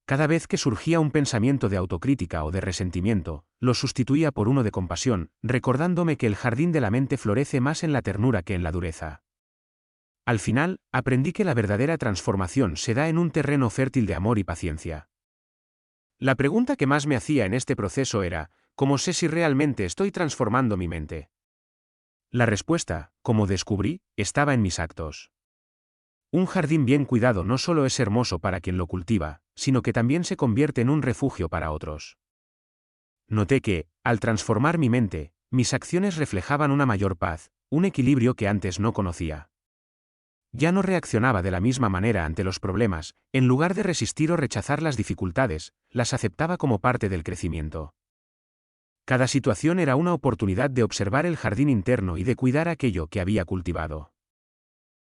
Cada vez que surgía un pensamiento de autocrítica o de resentimiento, lo sustituía por uno de compasión, recordándome que el jardín de la mente florece más en la ternura que en la dureza. Al final, aprendí que la verdadera transformación se da en un terreno fértil de amor y paciencia. La pregunta que más me hacía en este proceso era, ¿cómo sé si realmente estoy transformando mi mente? La respuesta, como descubrí, estaba en mis actos. Un jardín bien cuidado no solo es hermoso para quien lo cultiva, sino que también se convierte en un refugio para otros. Noté que, al transformar mi mente, mis acciones reflejaban una mayor paz, un equilibrio que antes no conocía. Ya no reaccionaba de la misma manera ante los problemas, en lugar de resistir o rechazar las dificultades, las aceptaba como parte del crecimiento. Cada situación era una oportunidad de observar el jardín interno y de cuidar aquello que había cultivado.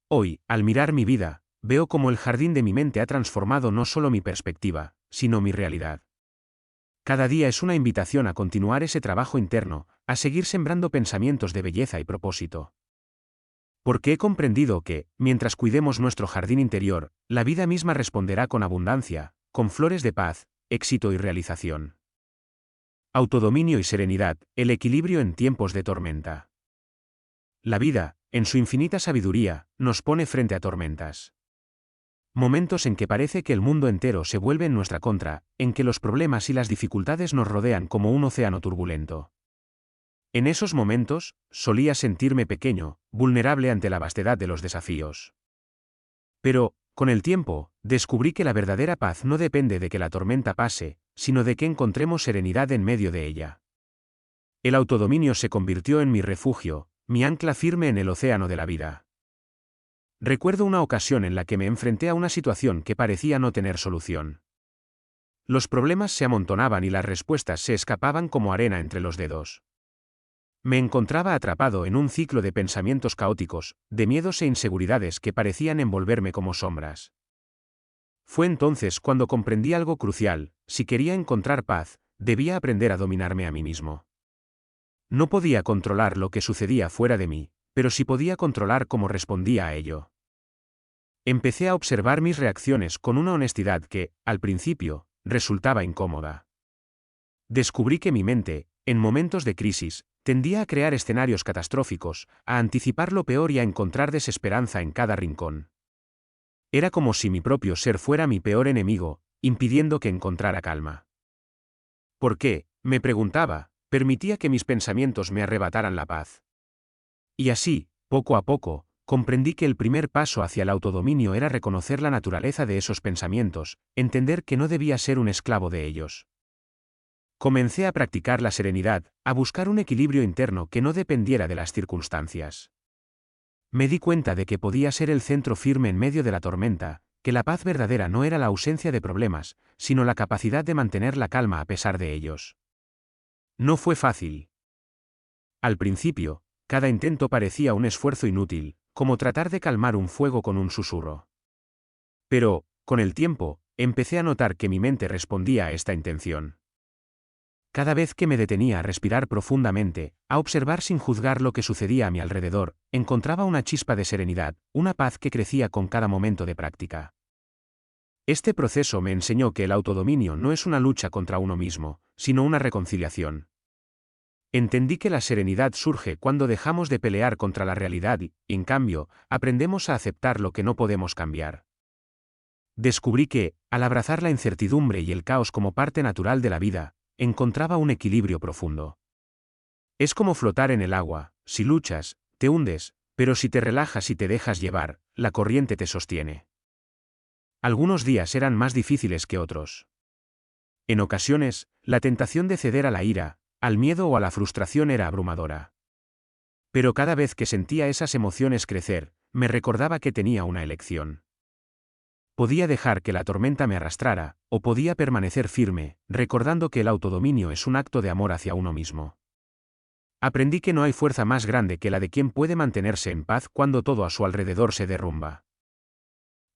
Hoy, al mirar mi vida, veo cómo el jardín de mi mente ha transformado no solo mi perspectiva, sino mi realidad. Cada día es una invitación a continuar ese trabajo interno, a seguir sembrando pensamientos de belleza y propósito. Porque he comprendido que, mientras cuidemos nuestro jardín interior, la vida misma responderá con abundancia, con flores de paz, éxito y realización. Autodominio y serenidad, el equilibrio en tiempos de tormenta. La vida, en su infinita sabiduría, nos pone frente a tormentas. Momentos en que parece que el mundo entero se vuelve en nuestra contra, en que los problemas y las dificultades nos rodean como un océano turbulento. En esos momentos, solía sentirme pequeño, vulnerable ante la vastedad de los desafíos. Pero, con el tiempo, descubrí que la verdadera paz no depende de que la tormenta pase, sino de que encontremos serenidad en medio de ella. El autodominio se convirtió en mi refugio, mi ancla firme en el océano de la vida. Recuerdo una ocasión en la que me enfrenté a una situación que parecía no tener solución. Los problemas se amontonaban y las respuestas se escapaban como arena entre los dedos. Me encontraba atrapado en un ciclo de pensamientos caóticos, de miedos e inseguridades que parecían envolverme como sombras. Fue entonces cuando comprendí algo crucial: si quería encontrar paz, debía aprender a dominarme a mí mismo. No podía controlar lo que sucedía fuera de mí, pero sí podía controlar cómo respondía a ello. Empecé a observar mis reacciones con una honestidad que, al principio, resultaba incómoda. Descubrí que mi mente, en momentos de crisis, tendía a crear escenarios catastróficos, a anticipar lo peor y a encontrar desesperanza en cada rincón. Era como si mi propio ser fuera mi peor enemigo, impidiendo que encontrara calma. ¿Por qué?, me preguntaba, permitía que mis pensamientos me arrebataran la paz. Y así, poco a poco, comprendí que el primer paso hacia el autodominio era reconocer la naturaleza de esos pensamientos, entender que no debía ser un esclavo de ellos. Comencé a practicar la serenidad, a buscar un equilibrio interno que no dependiera de las circunstancias. Me di cuenta de que podía ser el centro firme en medio de la tormenta, que la paz verdadera no era la ausencia de problemas, sino la capacidad de mantener la calma a pesar de ellos. No fue fácil. Al principio, cada intento parecía un esfuerzo inútil, como tratar de calmar un fuego con un susurro. Pero, con el tiempo, empecé a notar que mi mente respondía a esta intención. Cada vez que me detenía a respirar profundamente, a observar sin juzgar lo que sucedía a mi alrededor, encontraba una chispa de serenidad, una paz que crecía con cada momento de práctica. Este proceso me enseñó que el autodominio no es una lucha contra uno mismo, sino una reconciliación. Entendí que la serenidad surge cuando dejamos de pelear contra la realidad y, en cambio, aprendemos a aceptar lo que no podemos cambiar. Descubrí que, al abrazar la incertidumbre y el caos como parte natural de la vida, encontraba un equilibrio profundo. Es como flotar en el agua: si luchas, te hundes, pero si te relajas y te dejas llevar, la corriente te sostiene. Algunos días eran más difíciles que otros. En ocasiones, la tentación de ceder a la ira, al miedo o a la frustración era abrumadora. Pero cada vez que sentía esas emociones crecer, me recordaba que tenía una elección. Podía dejar que la tormenta me arrastrara, o podía permanecer firme, recordando que el autodominio es un acto de amor hacia uno mismo. Aprendí que no hay fuerza más grande que la de quien puede mantenerse en paz cuando todo a su alrededor se derrumba.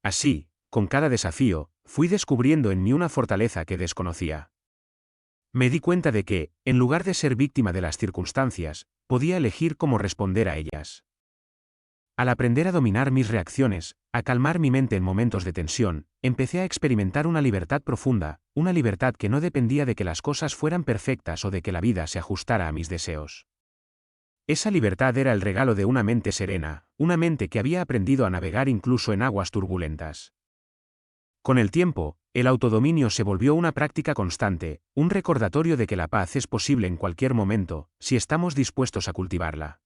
Así, con cada desafío, fui descubriendo en mí una fortaleza que desconocía. Me di cuenta de que, en lugar de ser víctima de las circunstancias, podía elegir cómo responder a ellas. Al aprender a dominar mis reacciones, a calmar mi mente en momentos de tensión, empecé a experimentar una libertad profunda, una libertad que no dependía de que las cosas fueran perfectas o de que la vida se ajustara a mis deseos. Esa libertad era el regalo de una mente serena, una mente que había aprendido a navegar incluso en aguas turbulentas. Con el tiempo, el autodominio se volvió una práctica constante, un recordatorio de que la paz es posible en cualquier momento, si estamos dispuestos a cultivarla.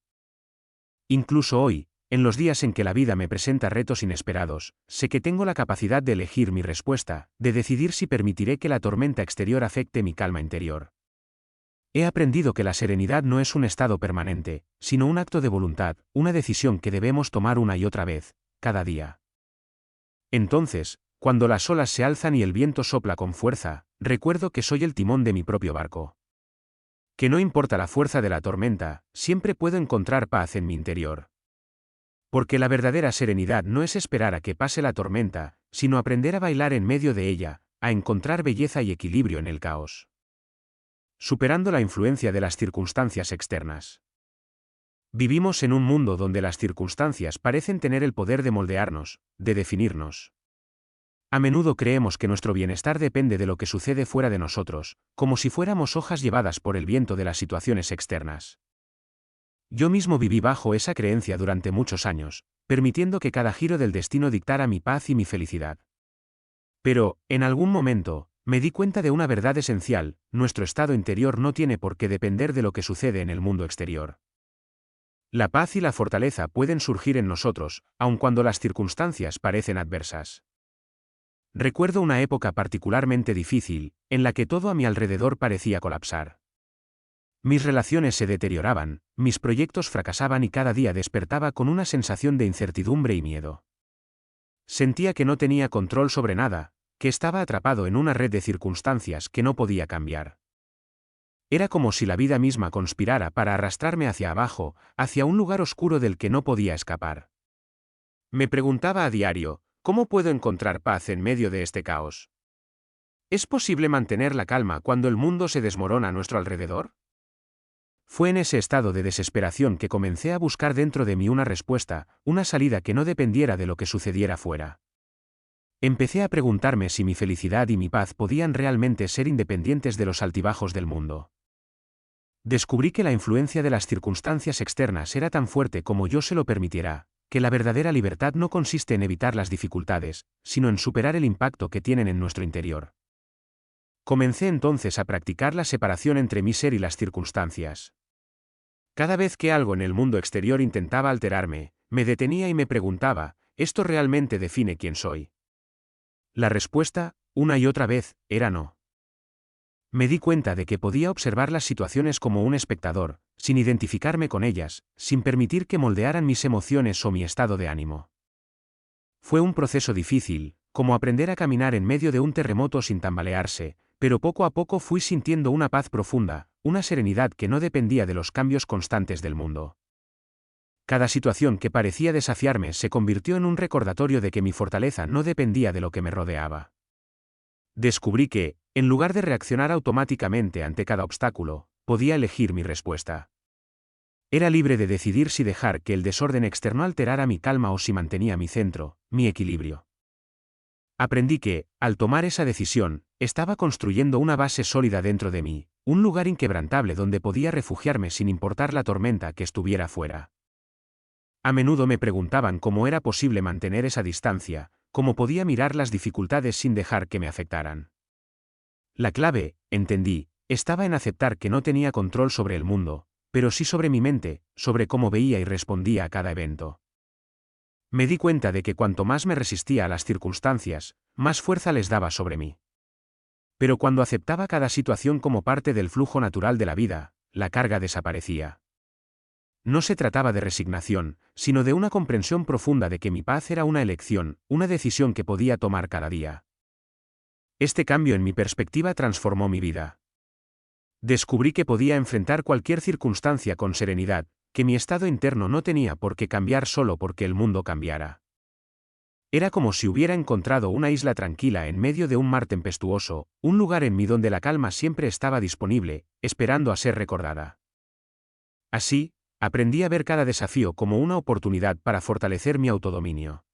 Incluso hoy, en los días en que la vida me presenta retos inesperados, sé que tengo la capacidad de elegir mi respuesta, de decidir si permitiré que la tormenta exterior afecte mi calma interior. He aprendido que la serenidad no es un estado permanente, sino un acto de voluntad, una decisión que debemos tomar una y otra vez, cada día. Entonces, cuando las olas se alzan y el viento sopla con fuerza, recuerdo que soy el timón de mi propio barco. Que no importa la fuerza de la tormenta, siempre puedo encontrar paz en mi interior. Porque la verdadera serenidad no es esperar a que pase la tormenta, sino aprender a bailar en medio de ella, a encontrar belleza y equilibrio en el caos. Superando la influencia de las circunstancias externas. Vivimos en un mundo donde las circunstancias parecen tener el poder de moldearnos, de definirnos. A menudo creemos que nuestro bienestar depende de lo que sucede fuera de nosotros, como si fuéramos hojas llevadas por el viento de las situaciones externas. Yo mismo viví bajo esa creencia durante muchos años, permitiendo que cada giro del destino dictara mi paz y mi felicidad. Pero, en algún momento, me di cuenta de una verdad esencial: nuestro estado interior no tiene por qué depender de lo que sucede en el mundo exterior. La paz y la fortaleza pueden surgir en nosotros, aun cuando las circunstancias parecen adversas. Recuerdo una época particularmente difícil, en la que todo a mi alrededor parecía colapsar. Mis relaciones se deterioraban, mis proyectos fracasaban y cada día despertaba con una sensación de incertidumbre y miedo. Sentía que no tenía control sobre nada, que estaba atrapado en una red de circunstancias que no podía cambiar. Era como si la vida misma conspirara para arrastrarme hacia abajo, hacia un lugar oscuro del que no podía escapar. Me preguntaba a diario: ¿cómo puedo encontrar paz en medio de este caos? ¿Es posible mantener la calma cuando el mundo se desmorona a nuestro alrededor? Fue en ese estado de desesperación que comencé a buscar dentro de mí una respuesta, una salida que no dependiera de lo que sucediera fuera. Empecé a preguntarme si mi felicidad y mi paz podían realmente ser independientes de los altibajos del mundo. Descubrí que la influencia de las circunstancias externas era tan fuerte como yo se lo permitiera, que la verdadera libertad no consiste en evitar las dificultades, sino en superar el impacto que tienen en nuestro interior. Comencé entonces a practicar la separación entre mi ser y las circunstancias. Cada vez que algo en el mundo exterior intentaba alterarme, me detenía y me preguntaba, ¿esto realmente define quién soy? La respuesta, una y otra vez, era no. Me di cuenta de que podía observar las situaciones como un espectador, sin identificarme con ellas, sin permitir que moldearan mis emociones o mi estado de ánimo. Fue un proceso difícil, como aprender a caminar en medio de un terremoto sin tambalearse, pero poco a poco fui sintiendo una paz profunda, una serenidad que no dependía de los cambios constantes del mundo. Cada situación que parecía desafiarme se convirtió en un recordatorio de que mi fortaleza no dependía de lo que me rodeaba. Descubrí que, en lugar de reaccionar automáticamente ante cada obstáculo, podía elegir mi respuesta. Era libre de decidir si dejar que el desorden externo alterara mi calma o si mantenía mi centro, mi equilibrio. Aprendí que, al tomar esa decisión, estaba construyendo una base sólida dentro de mí, un lugar inquebrantable donde podía refugiarme sin importar la tormenta que estuviera fuera. A menudo me preguntaban cómo era posible mantener esa distancia, cómo podía mirar las dificultades sin dejar que me afectaran. La clave, entendí, estaba en aceptar que no tenía control sobre el mundo, pero sí sobre mi mente, sobre cómo veía y respondía a cada evento. Me di cuenta de que cuanto más me resistía a las circunstancias, más fuerza les daba sobre mí. Pero cuando aceptaba cada situación como parte del flujo natural de la vida, la carga desaparecía. No se trataba de resignación, sino de una comprensión profunda de que mi paz era una elección, una decisión que podía tomar cada día. Este cambio en mi perspectiva transformó mi vida. Descubrí que podía enfrentar cualquier circunstancia con serenidad, que mi estado interno no tenía por qué cambiar solo porque el mundo cambiara. Era como si hubiera encontrado una isla tranquila en medio de un mar tempestuoso, un lugar en mí donde la calma siempre estaba disponible, esperando a ser recordada. Así, aprendí a ver cada desafío como una oportunidad para fortalecer mi autodominio.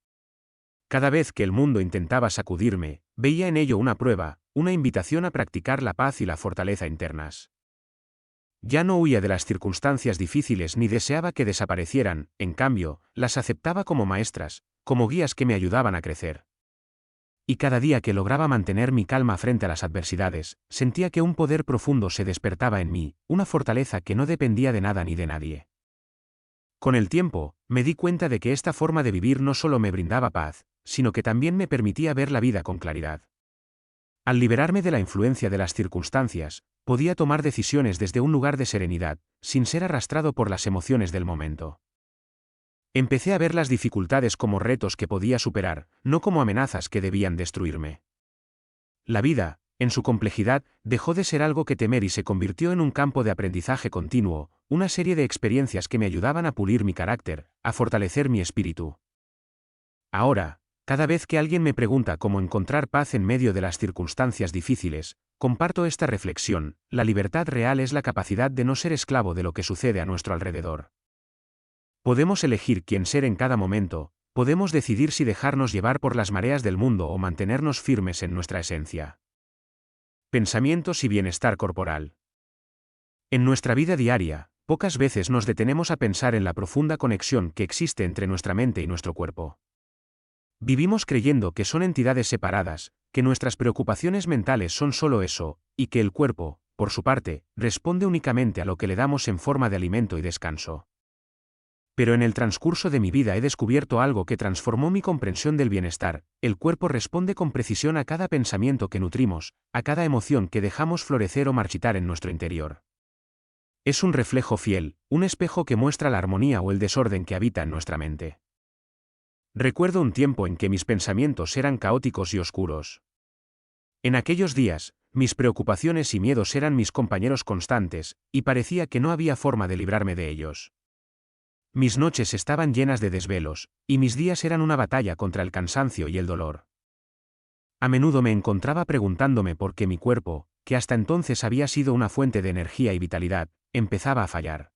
Cada vez que el mundo intentaba sacudirme, veía en ello una prueba, una invitación a practicar la paz y la fortaleza internas. Ya no huía de las circunstancias difíciles ni deseaba que desaparecieran, en cambio, las aceptaba como maestras, como guías que me ayudaban a crecer. Y cada día que lograba mantener mi calma frente a las adversidades, sentía que un poder profundo se despertaba en mí, una fortaleza que no dependía de nada ni de nadie. Con el tiempo, me di cuenta de que esta forma de vivir no solo me brindaba paz, sino que también me permitía ver la vida con claridad. Al liberarme de la influencia de las circunstancias, podía tomar decisiones desde un lugar de serenidad, sin ser arrastrado por las emociones del momento. Empecé a ver las dificultades como retos que podía superar, no como amenazas que debían destruirme. La vida, en su complejidad, dejó de ser algo que temer y se convirtió en un campo de aprendizaje continuo, una serie de experiencias que me ayudaban a pulir mi carácter, a fortalecer mi espíritu. Ahora, cada vez que alguien me pregunta cómo encontrar paz en medio de las circunstancias difíciles, comparto esta reflexión: la libertad real es la capacidad de no ser esclavo de lo que sucede a nuestro alrededor. Podemos elegir quién ser en cada momento, podemos decidir si dejarnos llevar por las mareas del mundo o mantenernos firmes en nuestra esencia. Pensamientos y bienestar corporal. En nuestra vida diaria, pocas veces nos detenemos a pensar en la profunda conexión que existe entre nuestra mente y nuestro cuerpo. Vivimos creyendo que son entidades separadas, que nuestras preocupaciones mentales son solo eso, y que el cuerpo, por su parte, responde únicamente a lo que le damos en forma de alimento y descanso. Pero en el transcurso de mi vida he descubierto algo que transformó mi comprensión del bienestar: el cuerpo responde con precisión a cada pensamiento que nutrimos, a cada emoción que dejamos florecer o marchitar en nuestro interior. Es un reflejo fiel, un espejo que muestra la armonía o el desorden que habita en nuestra mente. Recuerdo un tiempo en que mis pensamientos eran caóticos y oscuros. En aquellos días, mis preocupaciones y miedos eran mis compañeros constantes, y parecía que no había forma de librarme de ellos. Mis noches estaban llenas de desvelos, y mis días eran una batalla contra el cansancio y el dolor. A menudo me encontraba preguntándome por qué mi cuerpo, que hasta entonces había sido una fuente de energía y vitalidad, empezaba a fallar.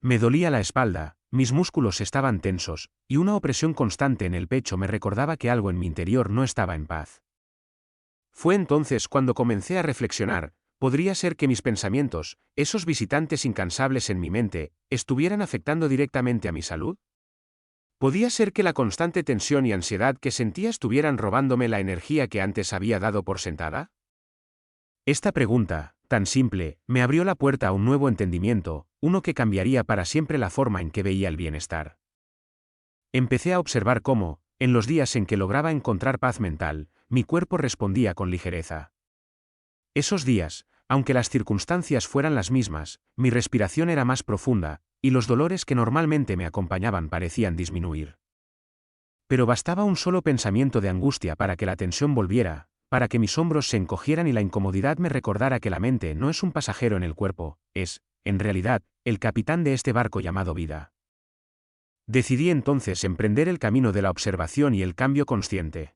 Me dolía la espalda, mis músculos estaban tensos, y una opresión constante en el pecho me recordaba que algo en mi interior no estaba en paz. Fue entonces cuando comencé a reflexionar: ¿podría ser que mis pensamientos, esos visitantes incansables en mi mente, estuvieran afectando directamente a mi salud? ¿Podía ser que la constante tensión y ansiedad que sentía estuvieran robándome la energía que antes había dado por sentada? Esta pregunta, tan simple, me abrió la puerta a un nuevo entendimiento, uno que cambiaría para siempre la forma en que veía el bienestar. Empecé a observar cómo, en los días en que lograba encontrar paz mental, mi cuerpo respondía con ligereza. Esos días, aunque las circunstancias fueran las mismas, mi respiración era más profunda, y los dolores que normalmente me acompañaban parecían disminuir. Pero bastaba un solo pensamiento de angustia para que la tensión volviera, para que mis hombros se encogieran y la incomodidad me recordara que la mente no es un pasajero en el cuerpo, es, en realidad, el capitán de este barco llamado vida. Decidí entonces emprender el camino de la observación y el cambio consciente.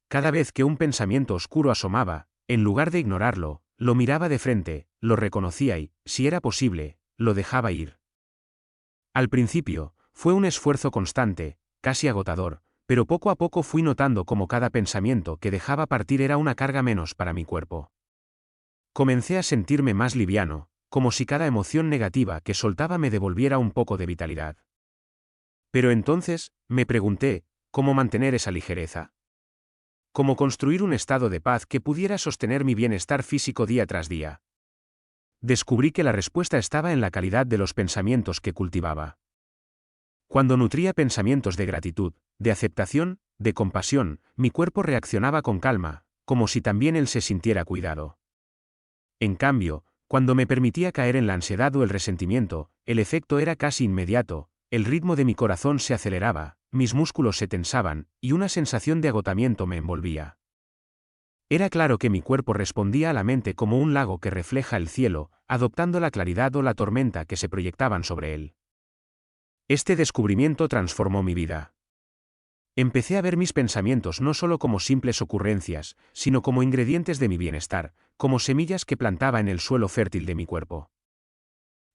Cada vez que un pensamiento oscuro asomaba, en lugar de ignorarlo, lo miraba de frente, lo reconocía y, si era posible, lo dejaba ir. Al principio, fue un esfuerzo constante, casi agotador, pero poco a poco fui notando cómo cada pensamiento que dejaba partir era una carga menos para mi cuerpo. Comencé a sentirme más liviano, como si cada emoción negativa que soltaba me devolviera un poco de vitalidad. Pero entonces, me pregunté, ¿cómo mantener esa ligereza? ¿Cómo construir un estado de paz que pudiera sostener mi bienestar físico día tras día? Descubrí que la respuesta estaba en la calidad de los pensamientos que cultivaba. Cuando nutría pensamientos de gratitud, de aceptación, de compasión, mi cuerpo reaccionaba con calma, como si también él se sintiera cuidado. En cambio, cuando me permitía caer en la ansiedad o el resentimiento, el efecto era casi inmediato: el ritmo de mi corazón se aceleraba, mis músculos se tensaban, y una sensación de agotamiento me envolvía. Era claro que mi cuerpo respondía a la mente como un lago que refleja el cielo, adoptando la claridad o la tormenta que se proyectaban sobre él. Este descubrimiento transformó mi vida. Empecé a ver mis pensamientos no solo como simples ocurrencias, sino como ingredientes de mi bienestar, como semillas que plantaba en el suelo fértil de mi cuerpo.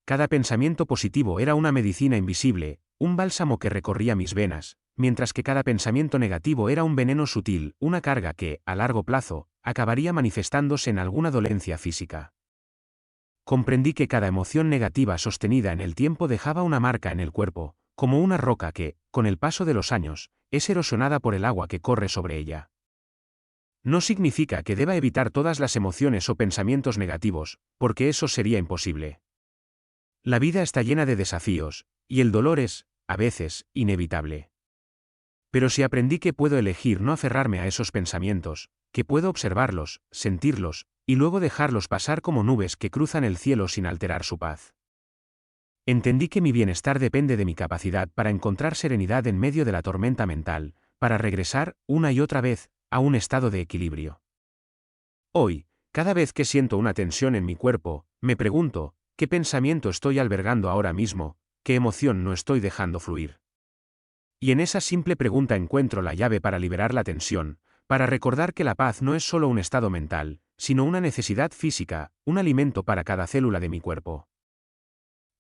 Cada pensamiento positivo era una medicina invisible, un bálsamo que recorría mis venas, mientras que cada pensamiento negativo era un veneno sutil, una carga que, a largo plazo, acabaría manifestándose en alguna dolencia física. Comprendí que cada emoción negativa sostenida en el tiempo dejaba una marca en el cuerpo, como una roca que, con el paso de los años, es erosionada por el agua que corre sobre ella. No significa que deba evitar todas las emociones o pensamientos negativos, porque eso sería imposible. La vida está llena de desafíos, y el dolor es, a veces, inevitable. Pero si aprendí que puedo elegir no aferrarme a esos pensamientos, que puedo observarlos, sentirlos, y luego dejarlos pasar como nubes que cruzan el cielo sin alterar su paz. Entendí que mi bienestar depende de mi capacidad para encontrar serenidad en medio de la tormenta mental, para regresar, una y otra vez, a un estado de equilibrio. Hoy, cada vez que siento una tensión en mi cuerpo, me pregunto: ¿qué pensamiento estoy albergando ahora mismo? ¿Qué emoción no estoy dejando fluir? Y en esa simple pregunta encuentro la llave para liberar la tensión, para recordar que la paz no es solo un estado mental, sino una necesidad física, un alimento para cada célula de mi cuerpo.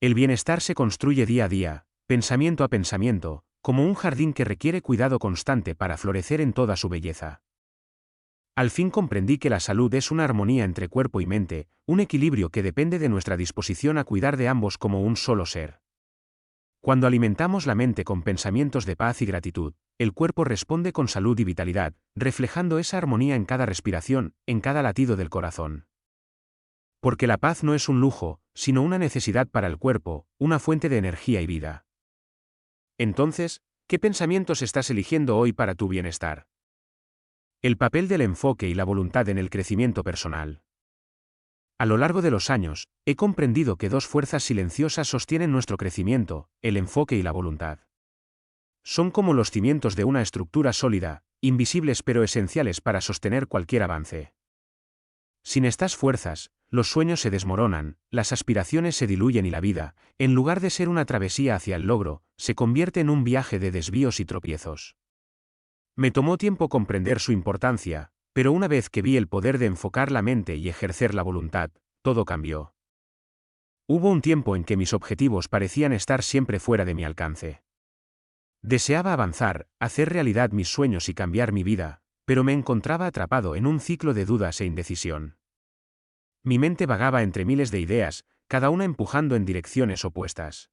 El bienestar se construye día a día, pensamiento a pensamiento, como un jardín que requiere cuidado constante para florecer en toda su belleza. Al fin comprendí que la salud es una armonía entre cuerpo y mente, un equilibrio que depende de nuestra disposición a cuidar de ambos como un solo ser. Cuando alimentamos la mente con pensamientos de paz y gratitud, el cuerpo responde con salud y vitalidad, reflejando esa armonía en cada respiración, en cada latido del corazón. Porque la paz no es un lujo, sino una necesidad para el cuerpo, una fuente de energía y vida. Entonces, ¿qué pensamientos estás eligiendo hoy para tu bienestar? El papel del enfoque y la voluntad en el crecimiento personal. A lo largo de los años, he comprendido que dos fuerzas silenciosas sostienen nuestro crecimiento: el enfoque y la voluntad. Son como los cimientos de una estructura sólida, invisibles pero esenciales para sostener cualquier avance. Sin estas fuerzas, los sueños se desmoronan, las aspiraciones se diluyen y la vida, en lugar de ser una travesía hacia el logro, se convierte en un viaje de desvíos y tropiezos. Me tomó tiempo comprender su importancia, pero una vez que vi el poder de enfocar la mente y ejercer la voluntad, todo cambió. Hubo un tiempo en que mis objetivos parecían estar siempre fuera de mi alcance. Deseaba avanzar, hacer realidad mis sueños y cambiar mi vida, pero me encontraba atrapado en un ciclo de dudas e indecisión. Mi mente vagaba entre miles de ideas, cada una empujando en direcciones opuestas.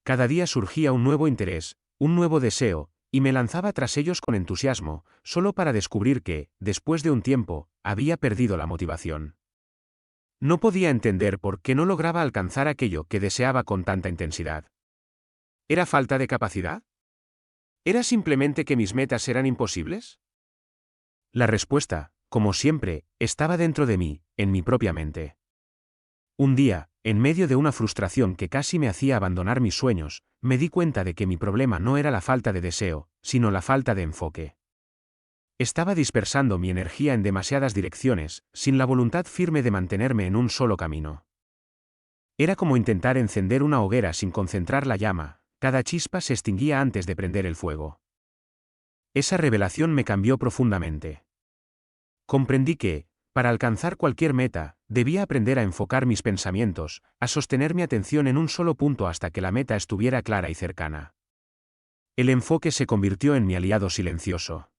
Cada día surgía un nuevo interés, un nuevo deseo, y me lanzaba tras ellos con entusiasmo, solo para descubrir que, después de un tiempo, había perdido la motivación. No podía entender por qué no lograba alcanzar aquello que deseaba con tanta intensidad. ¿Era falta de capacidad? ¿Era simplemente que mis metas eran imposibles? La respuesta, como siempre, estaba dentro de mí, en mi propia mente. Un día, en medio de una frustración que casi me hacía abandonar mis sueños, me di cuenta de que mi problema no era la falta de deseo, sino la falta de enfoque. Estaba dispersando mi energía en demasiadas direcciones, sin la voluntad firme de mantenerme en un solo camino. Era como intentar encender una hoguera sin concentrar la llama, cada chispa se extinguía antes de prender el fuego. Esa revelación me cambió profundamente. Comprendí que, para alcanzar cualquier meta, debía aprender a enfocar mis pensamientos, a sostener mi atención en un solo punto hasta que la meta estuviera clara y cercana. El enfoque se convirtió en mi aliado silencioso.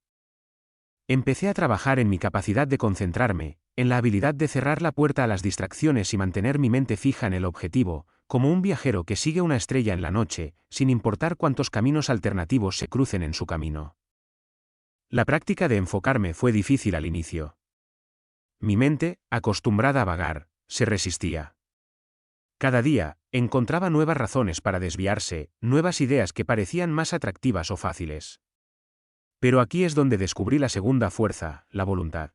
Empecé a trabajar en mi capacidad de concentrarme, en la habilidad de cerrar la puerta a las distracciones y mantener mi mente fija en el objetivo, como un viajero que sigue una estrella en la noche, sin importar cuántos caminos alternativos se crucen en su camino. La práctica de enfocarme fue difícil al inicio. Mi mente, acostumbrada a vagar, se resistía. Cada día, encontraba nuevas razones para desviarse, nuevas ideas que parecían más atractivas o fáciles. Pero aquí es donde descubrí la segunda fuerza, la voluntad.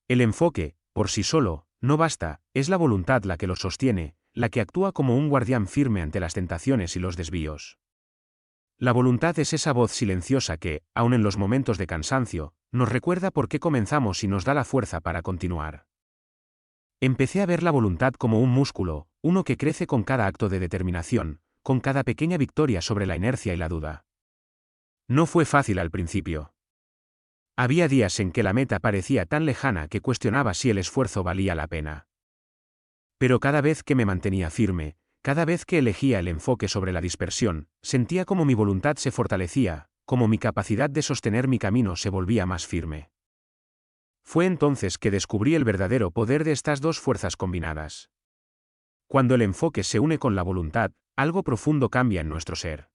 El enfoque, por sí solo, no basta, es la voluntad la que lo sostiene, la que actúa como un guardián firme ante las tentaciones y los desvíos. La voluntad es esa voz silenciosa que, aun en los momentos de cansancio, nos recuerda por qué comenzamos y nos da la fuerza para continuar. Empecé a ver la voluntad como un músculo, uno que crece con cada acto de determinación, con cada pequeña victoria sobre la inercia y la duda. No fue fácil al principio. Había días en que la meta parecía tan lejana que cuestionaba si el esfuerzo valía la pena. Pero cada vez que me mantenía firme, cada vez que elegía el enfoque sobre la dispersión, sentía como mi voluntad se fortalecía, como mi capacidad de sostener mi camino se volvía más firme. Fue entonces que descubrí el verdadero poder de estas dos fuerzas combinadas. Cuando el enfoque se une con la voluntad, algo profundo cambia en nuestro ser.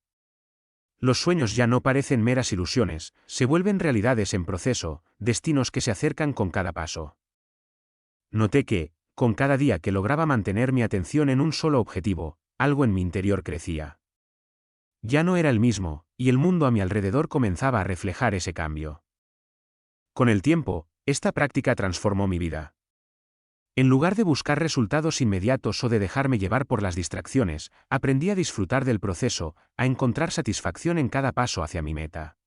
Los sueños ya no parecen meras ilusiones, se vuelven realidades en proceso, destinos que se acercan con cada paso. Noté que, con cada día que lograba mantener mi atención en un solo objetivo, algo en mi interior crecía. Ya no era el mismo, y el mundo a mi alrededor comenzaba a reflejar ese cambio. Con el tiempo, esta práctica transformó mi vida. En lugar de buscar resultados inmediatos o de dejarme llevar por las distracciones, aprendí a disfrutar del proceso, a encontrar satisfacción en cada paso hacia mi meta.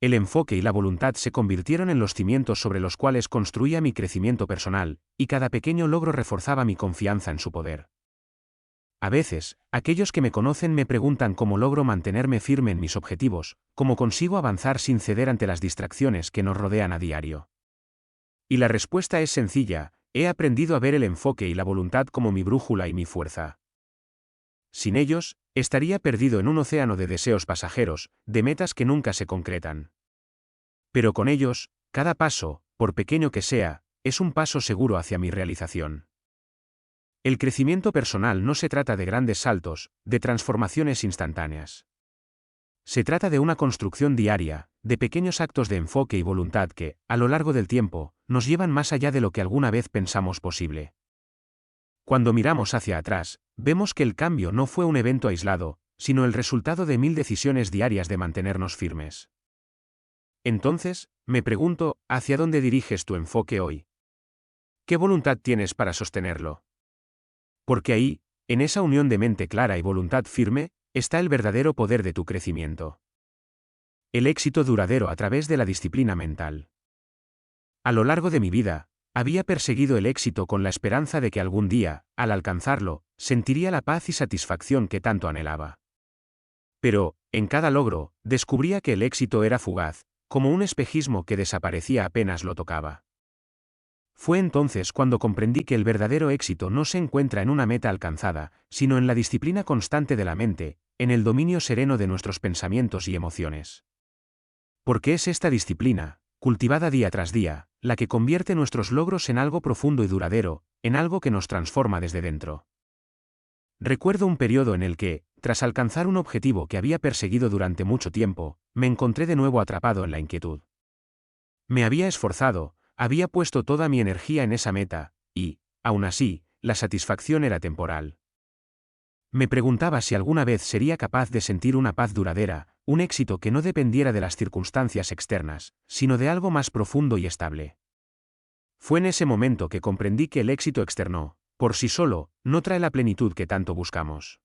El enfoque y la voluntad se convirtieron en los cimientos sobre los cuales construía mi crecimiento personal, y cada pequeño logro reforzaba mi confianza en su poder. A veces, aquellos que me conocen me preguntan cómo logro mantenerme firme en mis objetivos, cómo consigo avanzar sin ceder ante las distracciones que nos rodean a diario. Y la respuesta es sencilla: he aprendido a ver el enfoque y la voluntad como mi brújula y mi fuerza. Sin ellos, estaría perdido en un océano de deseos pasajeros, de metas que nunca se concretan. Pero con ellos, cada paso, por pequeño que sea, es un paso seguro hacia mi realización. El crecimiento personal no se trata de grandes saltos, de transformaciones instantáneas. Se trata de una construcción diaria, de pequeños actos de enfoque y voluntad que, a lo largo del tiempo, nos llevan más allá de lo que alguna vez pensamos posible. Cuando miramos hacia atrás, vemos que el cambio no fue un evento aislado, sino el resultado de 1000 decisiones diarias de mantenernos firmes. Entonces, me pregunto, ¿hacia dónde diriges tu enfoque hoy? ¿Qué voluntad tienes para sostenerlo? Porque ahí, en esa unión de mente clara y voluntad firme, está el verdadero poder de tu crecimiento. El éxito duradero a través de la disciplina mental. A lo largo de mi vida, había perseguido el éxito con la esperanza de que algún día, al alcanzarlo, sentiría la paz y satisfacción que tanto anhelaba. Pero, en cada logro, descubría que el éxito era fugaz, como un espejismo que desaparecía apenas lo tocaba. Fue entonces cuando comprendí que el verdadero éxito no se encuentra en una meta alcanzada, sino en la disciplina constante de la mente, en el dominio sereno de nuestros pensamientos y emociones. Porque es esta disciplina, cultivada día tras día, la que convierte nuestros logros en algo profundo y duradero, en algo que nos transforma desde dentro. Recuerdo un periodo en el que, tras alcanzar un objetivo que había perseguido durante mucho tiempo, me encontré de nuevo atrapado en la inquietud. Me había esforzado, había puesto toda mi energía en esa meta, y, aún así, la satisfacción era temporal. Me preguntaba si alguna vez sería capaz de sentir una paz duradera, un éxito que no dependiera de las circunstancias externas, sino de algo más profundo y estable. Fue en ese momento que comprendí que el éxito externo, por sí solo, no trae la plenitud que tanto buscamos.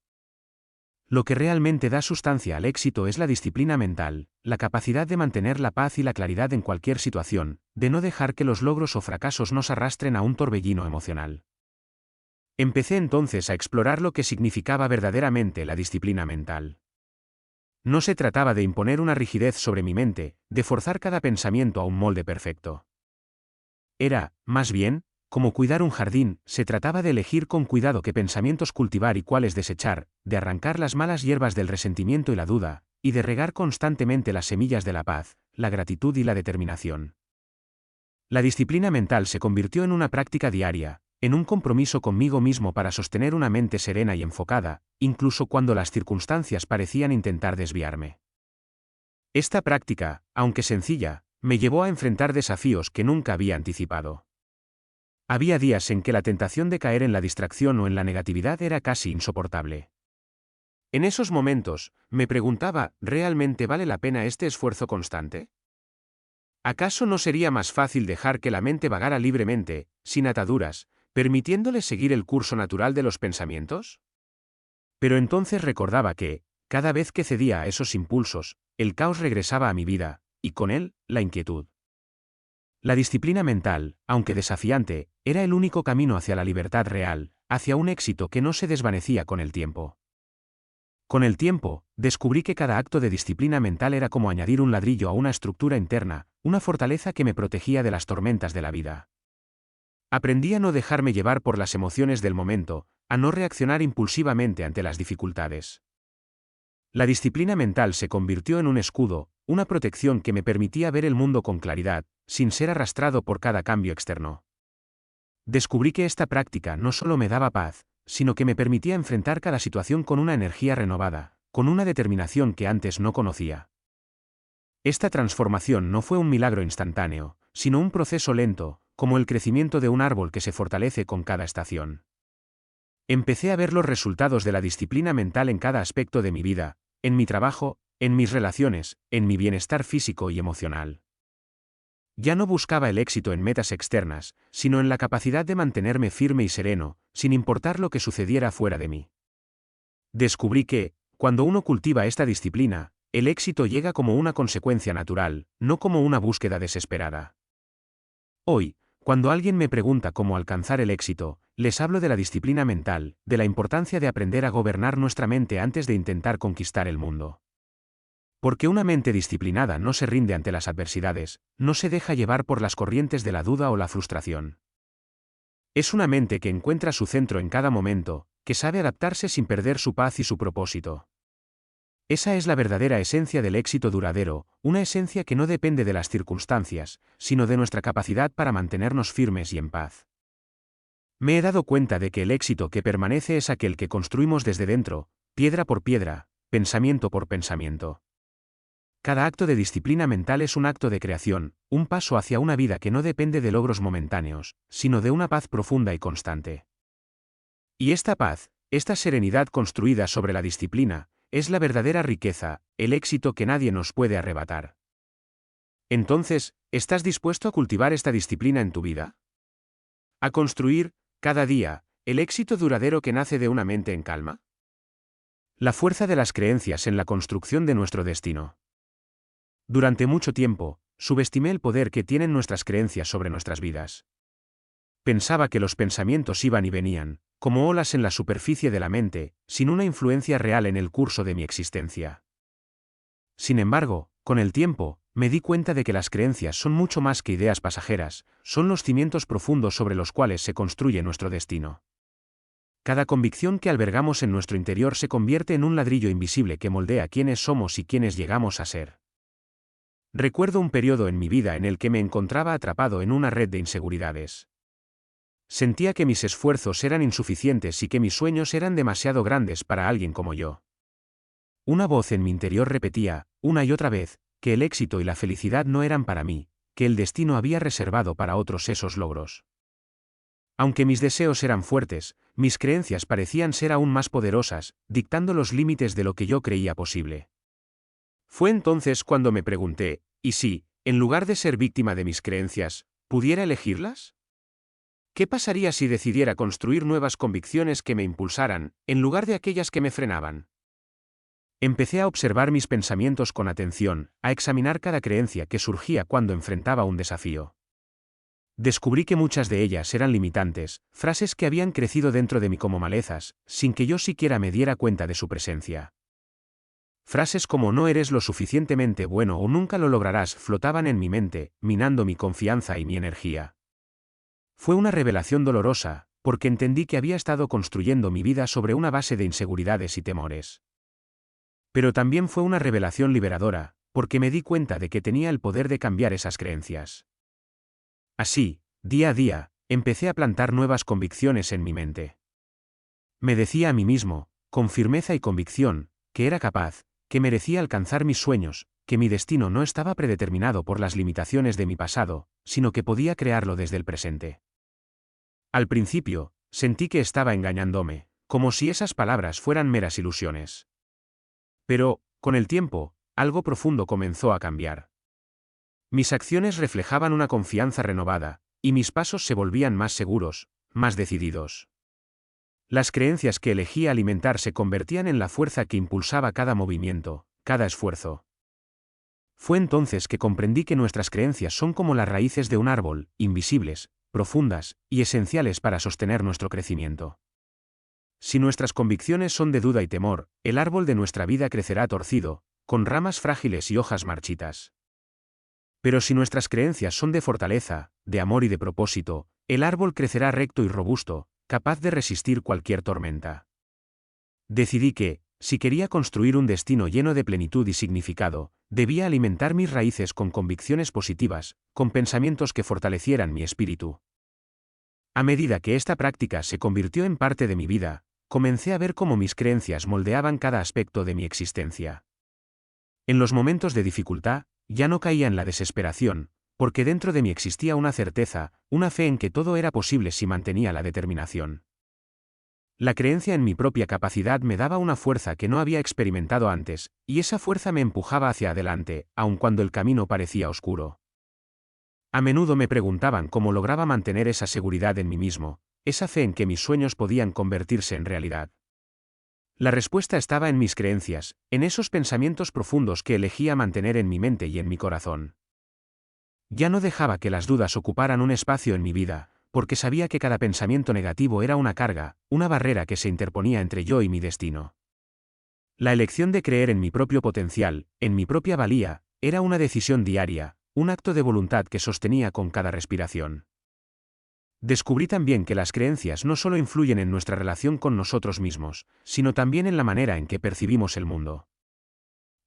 Lo que realmente da sustancia al éxito es la disciplina mental, la capacidad de mantener la paz y la claridad en cualquier situación, de no dejar que los logros o fracasos nos arrastren a un torbellino emocional. Empecé entonces a explorar lo que significaba verdaderamente la disciplina mental. No se trataba de imponer una rigidez sobre mi mente, de forzar cada pensamiento a un molde perfecto. Era, más bien, como cuidar un jardín, se trataba de elegir con cuidado qué pensamientos cultivar y cuáles desechar, de arrancar las malas hierbas del resentimiento y la duda, y de regar constantemente las semillas de la paz, la gratitud y la determinación. La disciplina mental se convirtió en una práctica diaria, en un compromiso conmigo mismo para sostener una mente serena y enfocada, incluso cuando las circunstancias parecían intentar desviarme. Esta práctica, aunque sencilla, me llevó a enfrentar desafíos que nunca había anticipado. Había días en que la tentación de caer en la distracción o en la negatividad era casi insoportable. En esos momentos, me preguntaba, ¿realmente vale la pena este esfuerzo constante? ¿Acaso no sería más fácil dejar que la mente vagara libremente, sin ataduras, permitiéndole seguir el curso natural de los pensamientos? Pero entonces recordaba que, cada vez que cedía a esos impulsos, el caos regresaba a mi vida, y con él, la inquietud. La disciplina mental, aunque desafiante, era el único camino hacia la libertad real, hacia un éxito que no se desvanecía con el tiempo. Con el tiempo, descubrí que cada acto de disciplina mental era como añadir un ladrillo a una estructura interna, una fortaleza que me protegía de las tormentas de la vida. Aprendí a no dejarme llevar por las emociones del momento, a no reaccionar impulsivamente ante las dificultades. La disciplina mental se convirtió en un escudo, una protección que me permitía ver el mundo con claridad, sin ser arrastrado por cada cambio externo. Descubrí que esta práctica no solo me daba paz, sino que me permitía enfrentar cada situación con una energía renovada, con una determinación que antes no conocía. Esta transformación no fue un milagro instantáneo, sino un proceso lento, como el crecimiento de un árbol que se fortalece con cada estación. Empecé a ver los resultados de la disciplina mental en cada aspecto de mi vida, en mi trabajo, en mis relaciones, en mi bienestar físico y emocional. Ya no buscaba el éxito en metas externas, sino en la capacidad de mantenerme firme y sereno, sin importar lo que sucediera fuera de mí. Descubrí que, cuando uno cultiva esta disciplina, el éxito llega como una consecuencia natural, no como una búsqueda desesperada. Hoy, cuando alguien me pregunta cómo alcanzar el éxito, les hablo de la disciplina mental, de la importancia de aprender a gobernar nuestra mente antes de intentar conquistar el mundo. Porque una mente disciplinada no se rinde ante las adversidades, no se deja llevar por las corrientes de la duda o la frustración. Es una mente que encuentra su centro en cada momento, que sabe adaptarse sin perder su paz y su propósito. Esa es la verdadera esencia del éxito duradero, una esencia que no depende de las circunstancias, sino de nuestra capacidad para mantenernos firmes y en paz. Me he dado cuenta de que el éxito que permanece es aquel que construimos desde dentro, piedra por piedra, pensamiento por pensamiento. Cada acto de disciplina mental es un acto de creación, un paso hacia una vida que no depende de logros momentáneos, sino de una paz profunda y constante. Y esta paz, esta serenidad construida sobre la disciplina, es la verdadera riqueza, el éxito que nadie nos puede arrebatar. Entonces, ¿estás dispuesto a cultivar esta disciplina en tu vida? ¿A construir, cada día, el éxito duradero que nace de una mente en calma? La fuerza de las creencias en la construcción de nuestro destino. Durante mucho tiempo, subestimé el poder que tienen nuestras creencias sobre nuestras vidas. Pensaba que los pensamientos iban y venían, como olas en la superficie de la mente, sin una influencia real en el curso de mi existencia. Sin embargo, con el tiempo, me di cuenta de que las creencias son mucho más que ideas pasajeras, son los cimientos profundos sobre los cuales se construye nuestro destino. Cada convicción que albergamos en nuestro interior se convierte en un ladrillo invisible que moldea quiénes somos y quiénes llegamos a ser. Recuerdo un periodo en mi vida en el que me encontraba atrapado en una red de inseguridades. Sentía que mis esfuerzos eran insuficientes y que mis sueños eran demasiado grandes para alguien como yo. Una voz en mi interior repetía, una y otra vez, que el éxito y la felicidad no eran para mí, que el destino había reservado para otros esos logros. Aunque mis deseos eran fuertes, mis creencias parecían ser aún más poderosas, dictando los límites de lo que yo creía posible. Fue entonces cuando me pregunté, ¿y si, en lugar de ser víctima de mis creencias, pudiera elegirlas? ¿Qué pasaría si decidiera construir nuevas convicciones que me impulsaran, en lugar de aquellas que me frenaban? Empecé a observar mis pensamientos con atención, a examinar cada creencia que surgía cuando enfrentaba un desafío. Descubrí que muchas de ellas eran limitantes, frases que habían crecido dentro de mí como malezas, sin que yo siquiera me diera cuenta de su presencia. Frases como no eres lo suficientemente bueno o nunca lo lograrás flotaban en mi mente, minando mi confianza y mi energía. Fue una revelación dolorosa, porque entendí que había estado construyendo mi vida sobre una base de inseguridades y temores. Pero también fue una revelación liberadora, porque me di cuenta de que tenía el poder de cambiar esas creencias. Así, día a día, empecé a plantar nuevas convicciones en mi mente. Me decía a mí mismo, con firmeza y convicción, que era capaz, que merecía alcanzar mis sueños, que mi destino no estaba predeterminado por las limitaciones de mi pasado, sino que podía crearlo desde el presente. Al principio, sentí que estaba engañándome, como si esas palabras fueran meras ilusiones. Pero, con el tiempo, algo profundo comenzó a cambiar. Mis acciones reflejaban una confianza renovada, y mis pasos se volvían más seguros, más decididos. Las creencias que elegía alimentar se convertían en la fuerza que impulsaba cada movimiento, cada esfuerzo. Fue entonces que comprendí que nuestras creencias son como las raíces de un árbol, invisibles, profundas, y esenciales para sostener nuestro crecimiento. Si nuestras convicciones son de duda y temor, el árbol de nuestra vida crecerá torcido, con ramas frágiles y hojas marchitas. Pero si nuestras creencias son de fortaleza, de amor y de propósito, el árbol crecerá recto y robusto, capaz de resistir cualquier tormenta. Decidí que, si quería construir un destino lleno de plenitud y significado, debía alimentar mis raíces con convicciones positivas, con pensamientos que fortalecieran mi espíritu. A medida que esta práctica se convirtió en parte de mi vida, comencé a ver cómo mis creencias moldeaban cada aspecto de mi existencia. En los momentos de dificultad, ya no caía en la desesperación, porque dentro de mí existía una certeza, una fe en que todo era posible si mantenía la determinación. La creencia en mi propia capacidad me daba una fuerza que no había experimentado antes, y esa fuerza me empujaba hacia adelante, aun cuando el camino parecía oscuro. A menudo me preguntaban cómo lograba mantener esa seguridad en mí mismo, esa fe en que mis sueños podían convertirse en realidad. La respuesta estaba en mis creencias, en esos pensamientos profundos que elegía mantener en mi mente y en mi corazón. Ya no dejaba que las dudas ocuparan un espacio en mi vida, porque sabía que cada pensamiento negativo era una carga, una barrera que se interponía entre yo y mi destino. La elección de creer en mi propio potencial, en mi propia valía, era una decisión diaria, un acto de voluntad que sostenía con cada respiración. Descubrí también que las creencias no solo influyen en nuestra relación con nosotros mismos, sino también en la manera en que percibimos el mundo.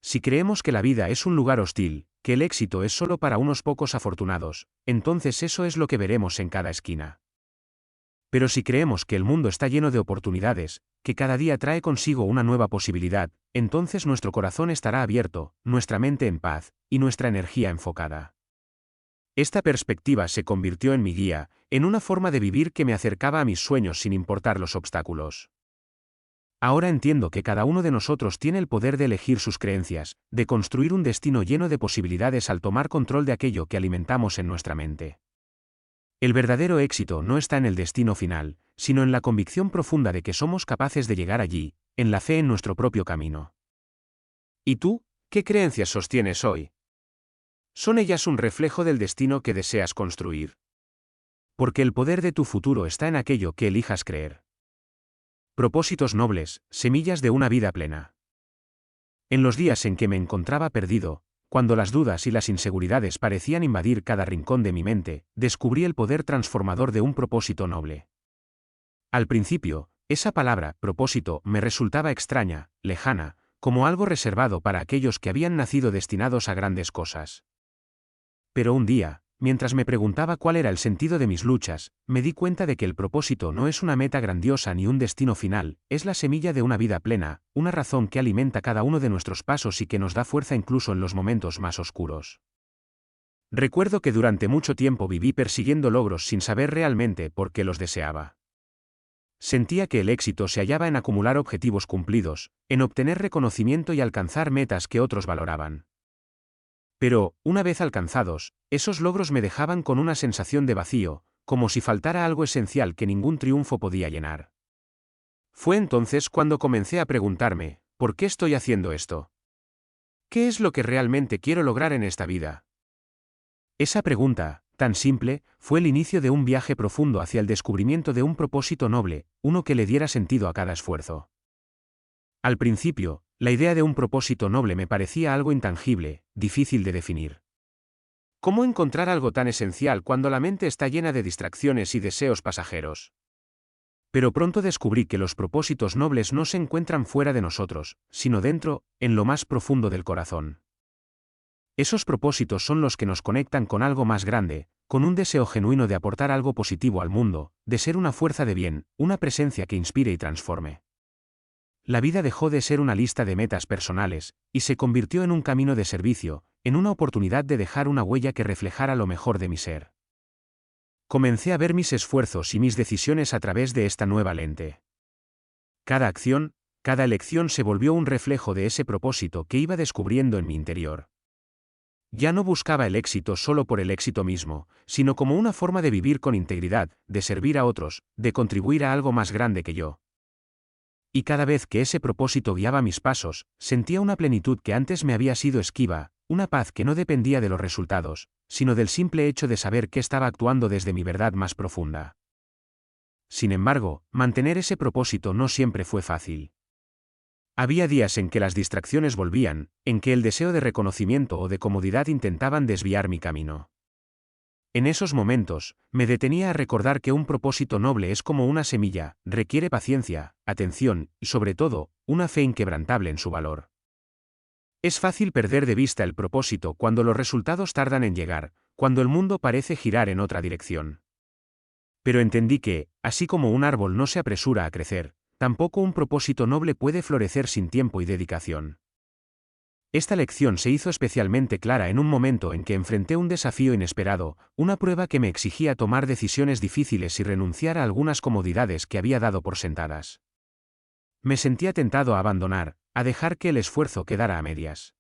Si creemos que la vida es un lugar hostil, que el éxito es solo para unos pocos afortunados, entonces eso es lo que veremos en cada esquina. Pero si creemos que el mundo está lleno de oportunidades, que cada día trae consigo una nueva posibilidad, entonces nuestro corazón estará abierto, nuestra mente en paz, y nuestra energía enfocada. Esta perspectiva se convirtió en mi guía, en una forma de vivir que me acercaba a mis sueños sin importar los obstáculos. Ahora entiendo que cada uno de nosotros tiene el poder de elegir sus creencias, de construir un destino lleno de posibilidades al tomar control de aquello que alimentamos en nuestra mente. El verdadero éxito no está en el destino final, sino en la convicción profunda de que somos capaces de llegar allí, en la fe en nuestro propio camino. ¿Y tú, qué creencias sostienes hoy? ¿Son ellas un reflejo del destino que deseas construir? Porque el poder de tu futuro está en aquello que elijas creer. Propósitos nobles, semillas de una vida plena. En los días en que me encontraba perdido, cuando las dudas y las inseguridades parecían invadir cada rincón de mi mente, descubrí el poder transformador de un propósito noble. Al principio, esa palabra, propósito, me resultaba extraña, lejana, como algo reservado para aquellos que habían nacido destinados a grandes cosas. Pero un día, mientras me preguntaba cuál era el sentido de mis luchas, me di cuenta de que el propósito no es una meta grandiosa ni un destino final, es la semilla de una vida plena, una razón que alimenta cada uno de nuestros pasos y que nos da fuerza incluso en los momentos más oscuros. Recuerdo que durante mucho tiempo viví persiguiendo logros sin saber realmente por qué los deseaba. Sentía que el éxito se hallaba en acumular objetivos cumplidos, en obtener reconocimiento y alcanzar metas que otros valoraban. Pero, una vez alcanzados, esos logros me dejaban con una sensación de vacío, como si faltara algo esencial que ningún triunfo podía llenar. Fue entonces cuando comencé a preguntarme, ¿por qué estoy haciendo esto? ¿Qué es lo que realmente quiero lograr en esta vida? Esa pregunta, tan simple, fue el inicio de un viaje profundo hacia el descubrimiento de un propósito noble, uno que le diera sentido a cada esfuerzo. Al principio, la idea de un propósito noble me parecía algo intangible, difícil de definir. ¿Cómo encontrar algo tan esencial cuando la mente está llena de distracciones y deseos pasajeros? Pero pronto descubrí que los propósitos nobles no se encuentran fuera de nosotros, sino dentro, en lo más profundo del corazón. Esos propósitos son los que nos conectan con algo más grande, con un deseo genuino de aportar algo positivo al mundo, de ser una fuerza de bien, una presencia que inspire y transforme. La vida dejó de ser una lista de metas personales, y se convirtió en un camino de servicio, en una oportunidad de dejar una huella que reflejara lo mejor de mi ser. Comencé a ver mis esfuerzos y mis decisiones a través de esta nueva lente. Cada acción, cada elección se volvió un reflejo de ese propósito que iba descubriendo en mi interior. Ya no buscaba el éxito solo por el éxito mismo, sino como una forma de vivir con integridad, de servir a otros, de contribuir a algo más grande que yo. Y cada vez que ese propósito guiaba mis pasos, sentía una plenitud que antes me había sido esquiva, una paz que no dependía de los resultados, sino del simple hecho de saber que estaba actuando desde mi verdad más profunda. Sin embargo, mantener ese propósito no siempre fue fácil. Había días en que las distracciones volvían, en que el deseo de reconocimiento o de comodidad intentaban desviar mi camino. En esos momentos, me detenía a recordar que un propósito noble es como una semilla, requiere paciencia, atención y, sobre todo, una fe inquebrantable en su valor. Es fácil perder de vista el propósito cuando los resultados tardan en llegar, cuando el mundo parece girar en otra dirección. Pero entendí que, así como un árbol no se apresura a crecer, tampoco un propósito noble puede florecer sin tiempo y dedicación. Esta lección se hizo especialmente clara en un momento en que enfrenté un desafío inesperado, una prueba que me exigía tomar decisiones difíciles y renunciar a algunas comodidades que había dado por sentadas. Me sentía tentado a abandonar, a dejar que el esfuerzo quedara a medias.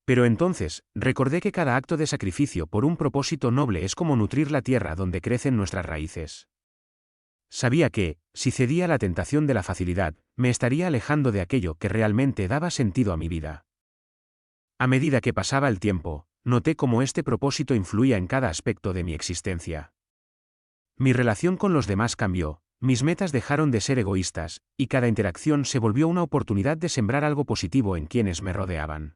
Pero entonces, recordé que cada acto de sacrificio por un propósito noble es como nutrir la tierra donde crecen nuestras raíces. Sabía que, si cedía a la tentación de la facilidad, me estaría alejando de aquello que realmente daba sentido a mi vida. A medida que pasaba el tiempo, noté cómo este propósito influía en cada aspecto de mi existencia. Mi relación con los demás cambió, mis metas dejaron de ser egoístas, y cada interacción se volvió una oportunidad de sembrar algo positivo en quienes me rodeaban.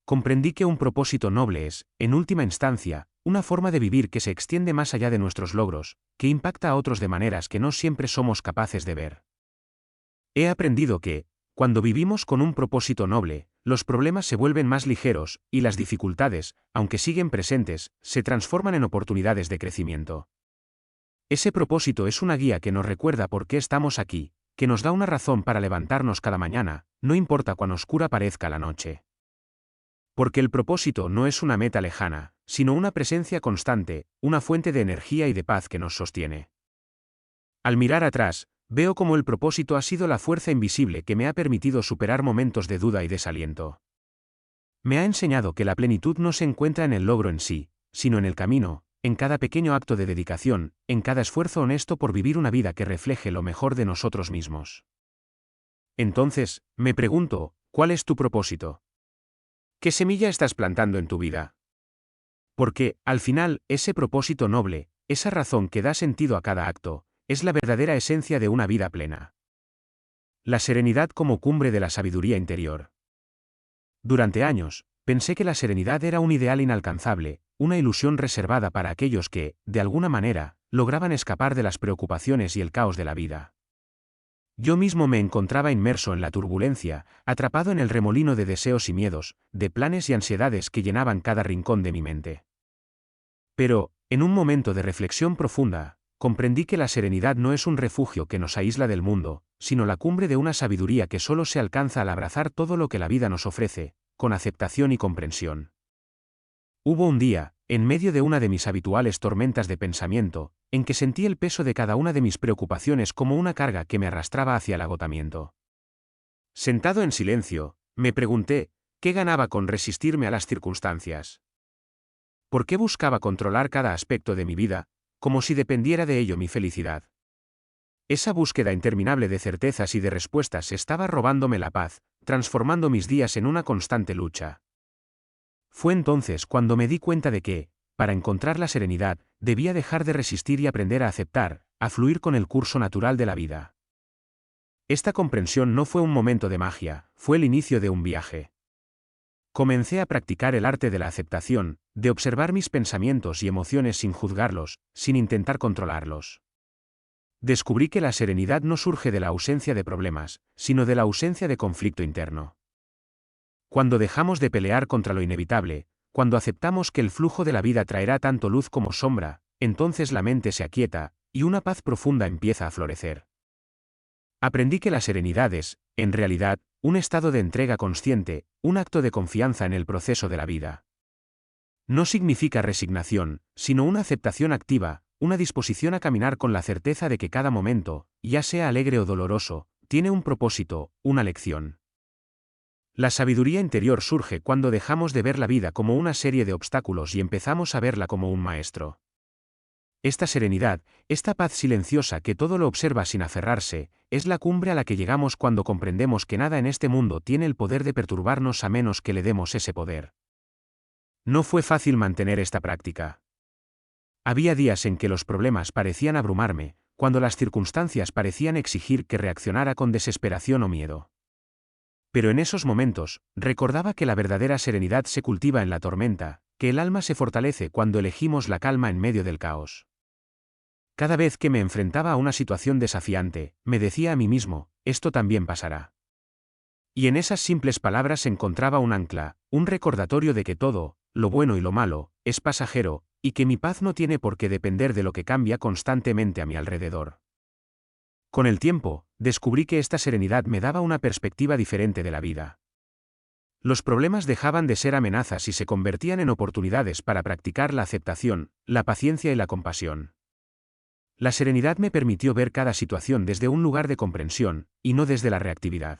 Comprendí que un propósito noble es, en última instancia, una forma de vivir que se extiende más allá de nuestros logros, que impacta a otros de maneras que no siempre somos capaces de ver. He aprendido que, cuando vivimos con un propósito noble, los problemas se vuelven más ligeros, y las dificultades, aunque siguen presentes, se transforman en oportunidades de crecimiento. Ese propósito es una guía que nos recuerda por qué estamos aquí, que nos da una razón para levantarnos cada mañana, no importa cuán oscura parezca la noche. Porque el propósito no es una meta lejana, sino una presencia constante, una fuente de energía y de paz que nos sostiene. Al mirar atrás, veo cómo el propósito ha sido la fuerza invisible que me ha permitido superar momentos de duda y desaliento. Me ha enseñado que la plenitud no se encuentra en el logro en sí, sino en el camino, en cada pequeño acto de dedicación, en cada esfuerzo honesto por vivir una vida que refleje lo mejor de nosotros mismos. Entonces, me pregunto, ¿cuál es tu propósito? ¿Qué semilla estás plantando en tu vida? Porque, al final, ese propósito noble, esa razón que da sentido a cada acto, es la verdadera esencia de una vida plena. La serenidad como cumbre de la sabiduría interior. Durante años, Pensé que la serenidad era un ideal inalcanzable, una ilusión reservada para aquellos que, de alguna manera, lograban escapar de las preocupaciones y el caos de la vida. Yo mismo me encontraba inmerso en la turbulencia, atrapado en el remolino de deseos y miedos, de planes y ansiedades que llenaban cada rincón de mi mente. Pero, en un momento de reflexión profunda, comprendí que la serenidad no es un refugio que nos aísla del mundo, sino la cumbre de una sabiduría que solo se alcanza al abrazar todo lo que la vida nos ofrece, con aceptación y comprensión. Hubo un día, en medio de una de mis habituales tormentas de pensamiento, en que sentí el peso de cada una de mis preocupaciones como una carga que me arrastraba hacia el agotamiento. Sentado en silencio, me pregunté, ¿qué ganaba con resistirme a las circunstancias? ¿Por qué buscaba controlar cada aspecto de mi vida, como si dependiera de ello mi felicidad? Esa búsqueda interminable de certezas y de respuestas estaba robándome la paz, transformando mis días en una constante lucha. Fue entonces cuando me di cuenta de que, para encontrar la serenidad, debía dejar de resistir y aprender a aceptar, a fluir con el curso natural de la vida. Esta comprensión no fue un momento de magia, fue el inicio de un viaje. Comencé a practicar el arte de la aceptación, de observar mis pensamientos y emociones sin juzgarlos, sin intentar controlarlos. Descubrí que la serenidad no surge de la ausencia de problemas, sino de la ausencia de conflicto interno. Cuando dejamos de pelear contra lo inevitable, cuando aceptamos que el flujo de la vida traerá tanto luz como sombra, entonces la mente se aquieta, y una paz profunda empieza a florecer. Aprendí que la serenidad es, en realidad, un estado de entrega consciente, un acto de confianza en el proceso de la vida. No significa resignación, sino una aceptación activa, una disposición a caminar con la certeza de que cada momento, ya sea alegre o doloroso, tiene un propósito, una lección. La sabiduría interior surge cuando dejamos de ver la vida como una serie de obstáculos y empezamos a verla como un maestro. Esta serenidad, esta paz silenciosa que todo lo observa sin aferrarse, es la cumbre a la que llegamos cuando comprendemos que nada en este mundo tiene el poder de perturbarnos a menos que le demos ese poder. No fue fácil mantener esta práctica. Había días en que los problemas parecían abrumarme, cuando las circunstancias parecían exigir que reaccionara con desesperación o miedo. Pero en esos momentos, recordaba que la verdadera serenidad se cultiva en la tormenta, que el alma se fortalece cuando elegimos la calma en medio del caos. Cada vez que me enfrentaba a una situación desafiante, me decía a mí mismo, esto también pasará. Y en esas simples palabras encontraba un ancla, un recordatorio de que todo, lo bueno y lo malo, es pasajero, y que mi paz no tiene por qué depender de lo que cambia constantemente a mi alrededor. Con el tiempo, descubrí que esta serenidad me daba una perspectiva diferente de la vida. Los problemas dejaban de ser amenazas y se convertían en oportunidades para practicar la aceptación, la paciencia y la compasión. La serenidad me permitió ver cada situación desde un lugar de comprensión, y no desde la reactividad.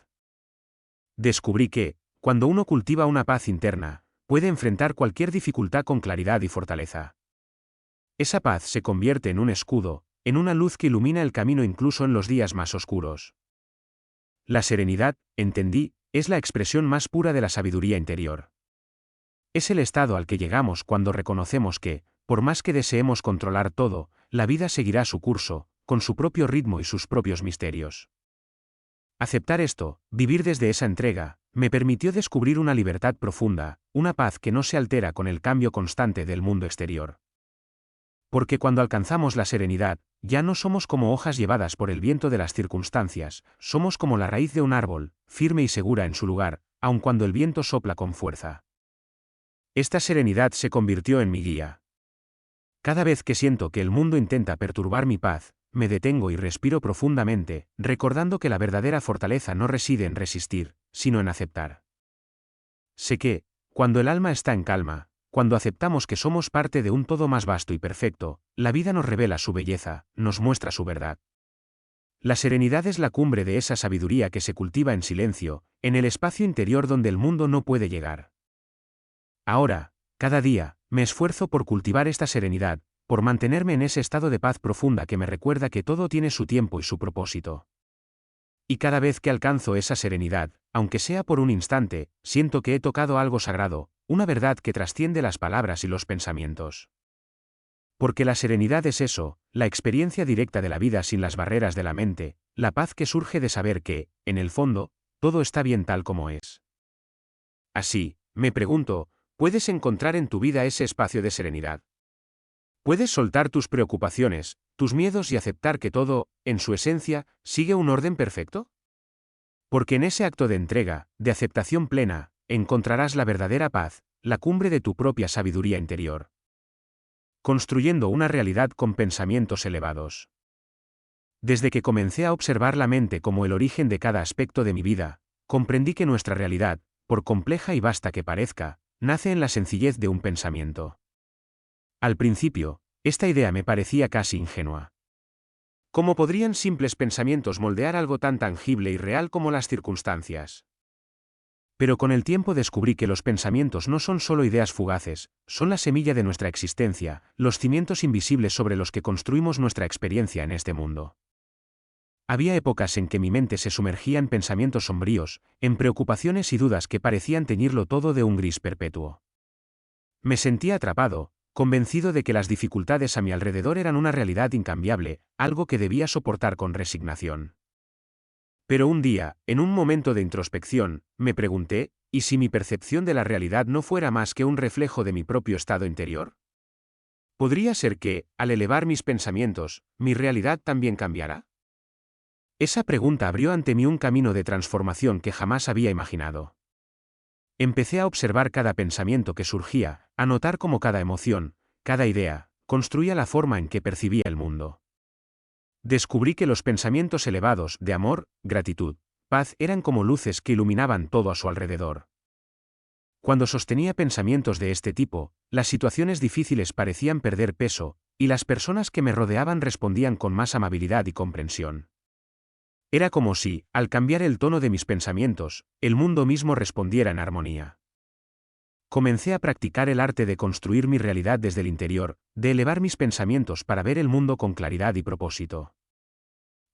Descubrí que, cuando uno cultiva una paz interna, puede enfrentar cualquier dificultad con claridad y fortaleza. Esa paz se convierte en un escudo, en una luz que ilumina el camino incluso en los días más oscuros. La serenidad, entendí, es la expresión más pura de la sabiduría interior. Es el estado al que llegamos cuando reconocemos que, por más que deseemos controlar todo, la vida seguirá su curso, con su propio ritmo y sus propios misterios. Aceptar esto, vivir desde esa entrega, me permitió descubrir una libertad profunda, una paz que no se altera con el cambio constante del mundo exterior. Porque cuando alcanzamos la serenidad, ya no somos como hojas llevadas por el viento de las circunstancias, somos como la raíz de un árbol, firme y segura en su lugar, aun cuando el viento sopla con fuerza. Esta serenidad se convirtió en mi guía. Cada vez que siento que el mundo intenta perturbar mi paz, me detengo y respiro profundamente, recordando que la verdadera fortaleza no reside en resistir, sino en aceptar. Sé que, cuando el alma está en calma, cuando aceptamos que somos parte de un todo más vasto y perfecto, la vida nos revela su belleza, nos muestra su verdad. La serenidad es la cumbre de esa sabiduría que se cultiva en silencio, en el espacio interior donde el mundo no puede llegar. Ahora, cada día, me esfuerzo por cultivar esta serenidad, por mantenerme en ese estado de paz profunda que me recuerda que todo tiene su tiempo y su propósito. Y cada vez que alcanzo esa serenidad, aunque sea por un instante, siento que he tocado algo sagrado, una verdad que trasciende las palabras y los pensamientos. Porque la serenidad es eso, la experiencia directa de la vida sin las barreras de la mente, la paz que surge de saber que, en el fondo, todo está bien tal como es. Así, me pregunto, ¿puedes encontrar en tu vida ese espacio de serenidad? ¿Puedes soltar tus preocupaciones, tus miedos y aceptar que todo, en su esencia, sigue un orden perfecto? Porque en ese acto de entrega, de aceptación plena, encontrarás la verdadera paz, la cumbre de tu propia sabiduría interior. Construyendo una realidad con pensamientos elevados. Desde que comencé a observar la mente como el origen de cada aspecto de mi vida, comprendí que nuestra realidad, por compleja y vasta que parezca, nace en la sencillez de un pensamiento. Al principio, esta idea me parecía casi ingenua. ¿Cómo podrían simples pensamientos moldear algo tan tangible y real como las circunstancias? Pero con el tiempo descubrí que los pensamientos no son solo ideas fugaces, son la semilla de nuestra existencia, los cimientos invisibles sobre los que construimos nuestra experiencia en este mundo. Había épocas en que mi mente se sumergía en pensamientos sombríos, en preocupaciones y dudas que parecían teñirlo todo de un gris perpetuo. Me sentía atrapado, convencido de que las dificultades a mi alrededor eran una realidad incambiable, algo que debía soportar con resignación. Pero un día, en un momento de introspección, me pregunté, ¿y si mi percepción de la realidad no fuera más que un reflejo de mi propio estado interior? ¿Podría ser que, al elevar mis pensamientos, mi realidad también cambiara? Esa pregunta abrió ante mí un camino de transformación que jamás había imaginado. Empecé a observar cada pensamiento que surgía, a notar cómo cada emoción, cada idea, construía la forma en que percibía el mundo. Descubrí que los pensamientos elevados, de amor, gratitud, paz, eran como luces que iluminaban todo a su alrededor. Cuando sostenía pensamientos de este tipo, las situaciones difíciles parecían perder peso, y las personas que me rodeaban respondían con más amabilidad y comprensión. Era como si, al cambiar el tono de mis pensamientos, el mundo mismo respondiera en armonía. Comencé a practicar el arte de construir mi realidad desde el interior, de elevar mis pensamientos para ver el mundo con claridad y propósito.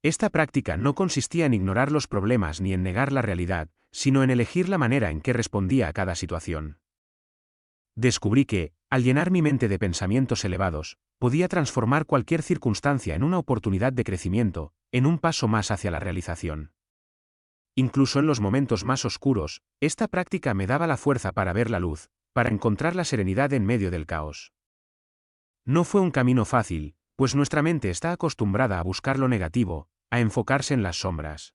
Esta práctica no consistía en ignorar los problemas ni en negar la realidad, sino en elegir la manera en que respondía a cada situación. Descubrí que, al llenar mi mente de pensamientos elevados, podía transformar cualquier circunstancia en una oportunidad de crecimiento, en un paso más hacia la realización. Incluso en los momentos más oscuros, esta práctica me daba la fuerza para ver la luz, para encontrar la serenidad en medio del caos. No fue un camino fácil, pues nuestra mente está acostumbrada a buscar lo negativo, a enfocarse en las sombras.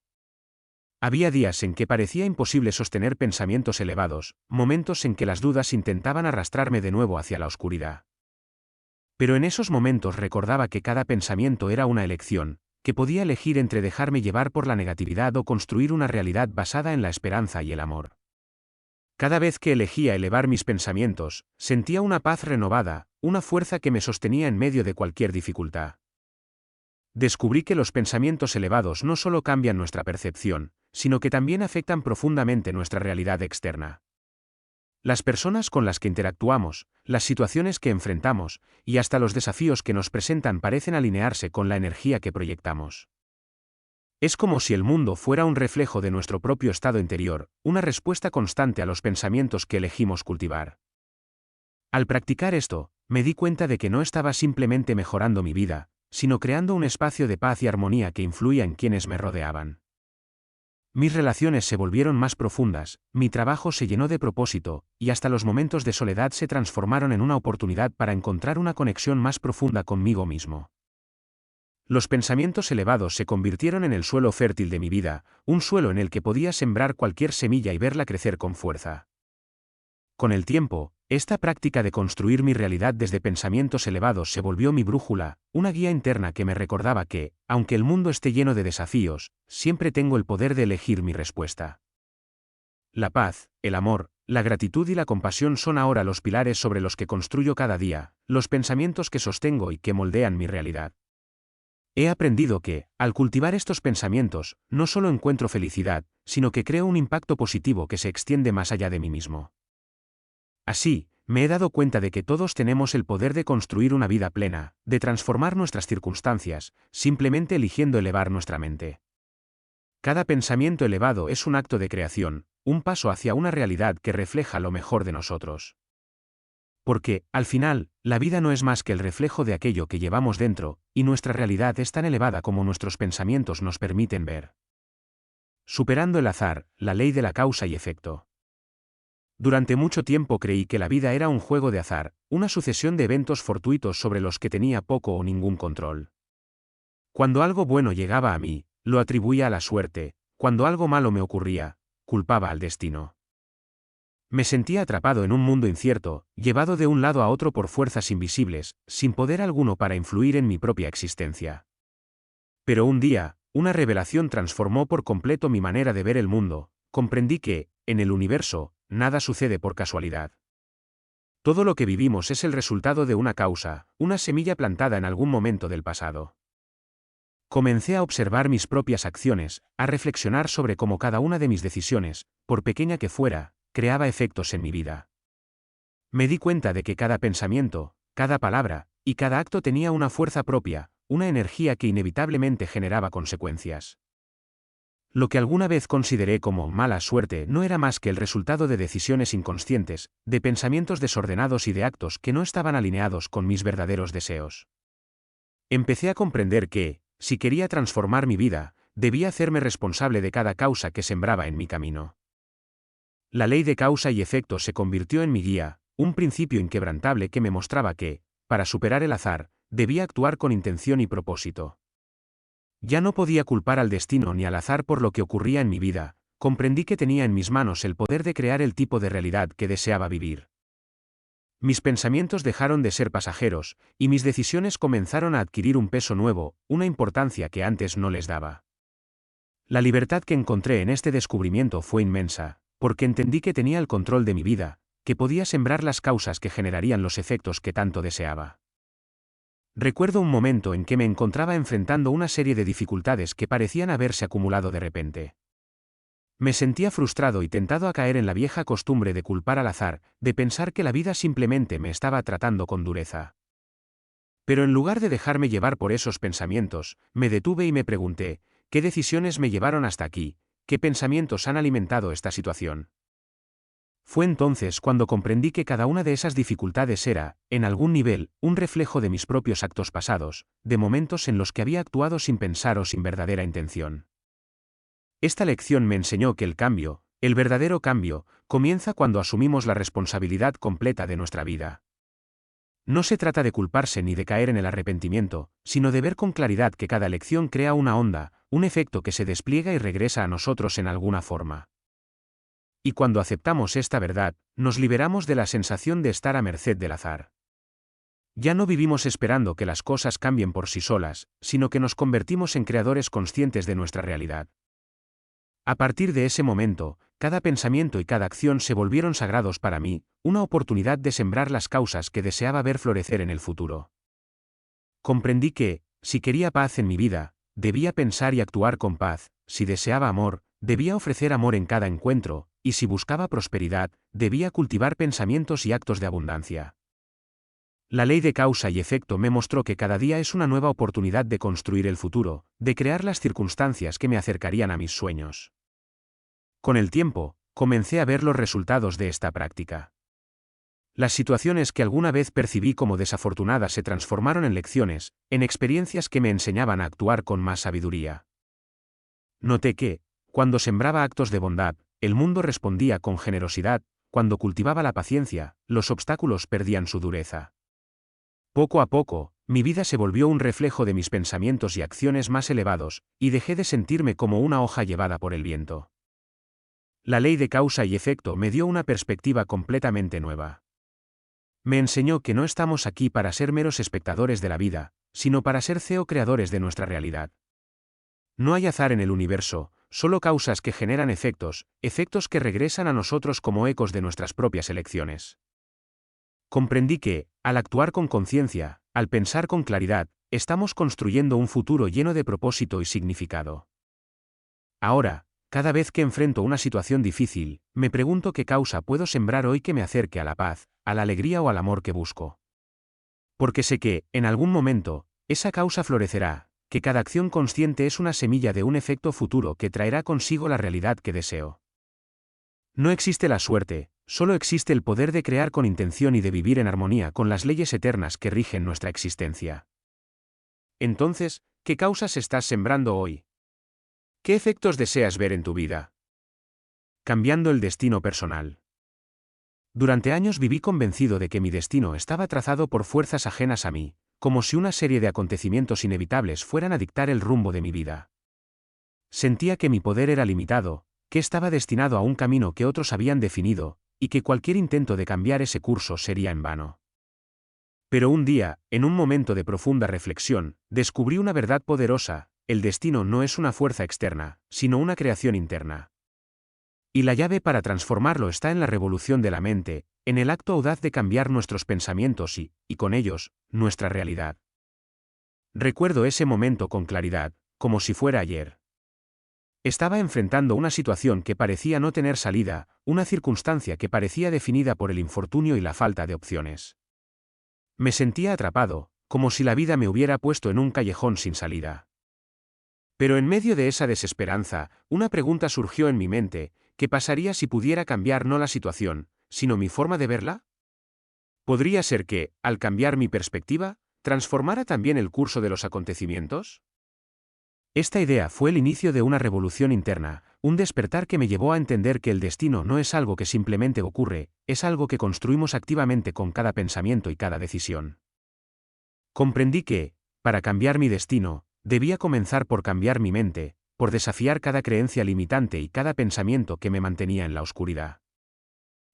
Había días en que parecía imposible sostener pensamientos elevados, momentos en que las dudas intentaban arrastrarme de nuevo hacia la oscuridad. Pero en esos momentos recordaba que cada pensamiento era una elección, que podía elegir entre dejarme llevar por la negatividad o construir una realidad basada en la esperanza y el amor. Cada vez que elegía elevar mis pensamientos, sentía una paz renovada, una fuerza que me sostenía en medio de cualquier dificultad. Descubrí que los pensamientos elevados no solo cambian nuestra percepción, sino que también afectan profundamente nuestra realidad externa. Las personas con las que interactuamos, las situaciones que enfrentamos, y hasta los desafíos que nos presentan parecen alinearse con la energía que proyectamos. Es como si el mundo fuera un reflejo de nuestro propio estado interior, una respuesta constante a los pensamientos que elegimos cultivar. Al practicar esto, me di cuenta de que no estaba simplemente mejorando mi vida, sino creando un espacio de paz y armonía que influía en quienes me rodeaban. Mis relaciones se volvieron más profundas, mi trabajo se llenó de propósito, y hasta los momentos de soledad se transformaron en una oportunidad para encontrar una conexión más profunda conmigo mismo. Los pensamientos elevados se convirtieron en el suelo fértil de mi vida, un suelo en el que podía sembrar cualquier semilla y verla crecer con fuerza. Con el tiempo, esta práctica de construir mi realidad desde pensamientos elevados se volvió mi brújula, una guía interna que me recordaba que, aunque el mundo esté lleno de desafíos, siempre tengo el poder de elegir mi respuesta. La paz, el amor, la gratitud y la compasión son ahora los pilares sobre los que construyo cada día, los pensamientos que sostengo y que moldean mi realidad. He aprendido que, al cultivar estos pensamientos, no solo encuentro felicidad, sino que creo un impacto positivo que se extiende más allá de mí mismo. Así, me he dado cuenta de que todos tenemos el poder de construir una vida plena, de transformar nuestras circunstancias, simplemente eligiendo elevar nuestra mente. Cada pensamiento elevado es un acto de creación, un paso hacia una realidad que refleja lo mejor de nosotros. Porque, al final, la vida no es más que el reflejo de aquello que llevamos dentro, y nuestra realidad es tan elevada como nuestros pensamientos nos permiten ver. Superando el azar, la ley de la causa y efecto. Durante mucho tiempo creí que la vida era un juego de azar, una sucesión de eventos fortuitos sobre los que tenía poco o ningún control. Cuando algo bueno llegaba a mí, lo atribuía a la suerte; cuando algo malo me ocurría, culpaba al destino. Me sentía atrapado en un mundo incierto, llevado de un lado a otro por fuerzas invisibles, sin poder alguno para influir en mi propia existencia. Pero un día, una revelación transformó por completo mi manera de ver el mundo. Comprendí que, en el universo, nada sucede por casualidad. Todo lo que vivimos es el resultado de una causa, una semilla plantada en algún momento del pasado. Comencé a observar mis propias acciones, a reflexionar sobre cómo cada una de mis decisiones, por pequeña que fuera, creaba efectos en mi vida. Me di cuenta de que cada pensamiento, cada palabra, y cada acto tenía una fuerza propia, una energía que inevitablemente generaba consecuencias. Lo que alguna vez consideré como mala suerte no era más que el resultado de decisiones inconscientes, de pensamientos desordenados y de actos que no estaban alineados con mis verdaderos deseos. Empecé a comprender que, si quería transformar mi vida, debía hacerme responsable de cada causa que sembraba en mi camino. La ley de causa y efecto se convirtió en mi guía, un principio inquebrantable que me mostraba que, para superar el azar, debía actuar con intención y propósito. Ya no podía culpar al destino ni al azar por lo que ocurría en mi vida; comprendí que tenía en mis manos el poder de crear el tipo de realidad que deseaba vivir. Mis pensamientos dejaron de ser pasajeros, y mis decisiones comenzaron a adquirir un peso nuevo, una importancia que antes no les daba. La libertad que encontré en este descubrimiento fue inmensa, porque entendí que tenía el control de mi vida, que podía sembrar las causas que generarían los efectos que tanto deseaba. Recuerdo un momento en que me encontraba enfrentando una serie de dificultades que parecían haberse acumulado de repente. Me sentía frustrado y tentado a caer en la vieja costumbre de culpar al azar, de pensar que la vida simplemente me estaba tratando con dureza. Pero en lugar de dejarme llevar por esos pensamientos, me detuve y me pregunté: ¿qué decisiones me llevaron hasta aquí? ¿Qué pensamientos han alimentado esta situación? Fue entonces cuando comprendí que cada una de esas dificultades era, en algún nivel, un reflejo de mis propios actos pasados, de momentos en los que había actuado sin pensar o sin verdadera intención. Esta lección me enseñó que el cambio, el verdadero cambio, comienza cuando asumimos la responsabilidad completa de nuestra vida. No se trata de culparse ni de caer en el arrepentimiento, sino de ver con claridad que cada elección crea una onda, un efecto que se despliega y regresa a nosotros en alguna forma. Y cuando aceptamos esta verdad, nos liberamos de la sensación de estar a merced del azar. Ya no vivimos esperando que las cosas cambien por sí solas, sino que nos convertimos en creadores conscientes de nuestra realidad. A partir de ese momento, cada pensamiento y cada acción se volvieron sagrados para mí, una oportunidad de sembrar las causas que deseaba ver florecer en el futuro. Comprendí que, si quería paz en mi vida, debía pensar y actuar con paz; si deseaba amor, debía ofrecer amor en cada encuentro; y si buscaba prosperidad, debía cultivar pensamientos y actos de abundancia. La ley de causa y efecto me mostró que cada día es una nueva oportunidad de construir el futuro, de crear las circunstancias que me acercarían a mis sueños. Con el tiempo, comencé a ver los resultados de esta práctica. Las situaciones que alguna vez percibí como desafortunadas se transformaron en lecciones, en experiencias que me enseñaban a actuar con más sabiduría. Noté que, cuando sembraba actos de bondad, el mundo respondía con generosidad; cuando cultivaba la paciencia, los obstáculos perdían su dureza. Poco a poco, mi vida se volvió un reflejo de mis pensamientos y acciones más elevados, y dejé de sentirme como una hoja llevada por el viento. La ley de causa y efecto me dio una perspectiva completamente nueva. Me enseñó que no estamos aquí para ser meros espectadores de la vida, sino para ser co-creadores de nuestra realidad. No hay azar en el universo, solo causas que generan efectos, efectos que regresan a nosotros como ecos de nuestras propias elecciones. Comprendí que, al actuar con conciencia, al pensar con claridad, estamos construyendo un futuro lleno de propósito y significado. Ahora, cada vez que enfrento una situación difícil, me pregunto qué causa puedo sembrar hoy que me acerque a la paz, a la alegría o al amor que busco. Porque sé que, en algún momento, esa causa florecerá, que cada acción consciente es una semilla de un efecto futuro que traerá consigo la realidad que deseo. No existe la suerte, solo existe el poder de crear con intención y de vivir en armonía con las leyes eternas que rigen nuestra existencia. Entonces, ¿qué causas estás sembrando hoy? ¿Qué efectos deseas ver en tu vida? Cambiando el destino personal. Durante años viví convencido de que mi destino estaba trazado por fuerzas ajenas a mí, como si una serie de acontecimientos inevitables fueran a dictar el rumbo de mi vida. Sentía que mi poder era limitado, que estaba destinado a un camino que otros habían definido, y que cualquier intento de cambiar ese curso sería en vano. Pero un día, en un momento de profunda reflexión, descubrí una verdad poderosa: el destino no es una fuerza externa, sino una creación interna. Y la llave para transformarlo está en la revolución de la mente, en el acto audaz de cambiar nuestros pensamientos y con ellos, nuestra realidad. Recuerdo ese momento con claridad, como si fuera ayer. Estaba enfrentando una situación que parecía no tener salida, una circunstancia que parecía definida por el infortunio y la falta de opciones. Me sentía atrapado, como si la vida me hubiera puesto en un callejón sin salida. Pero en medio de esa desesperanza, una pregunta surgió en mi mente: ¿qué pasaría si pudiera cambiar no la situación, sino mi forma de verla? ¿Podría ser que, al cambiar mi perspectiva, transformara también el curso de los acontecimientos? Esta idea fue el inicio de una revolución interna, un despertar que me llevó a entender que el destino no es algo que simplemente ocurre, es algo que construimos activamente con cada pensamiento y cada decisión. Comprendí que, para cambiar mi destino, debía comenzar por cambiar mi mente, por desafiar cada creencia limitante y cada pensamiento que me mantenía en la oscuridad.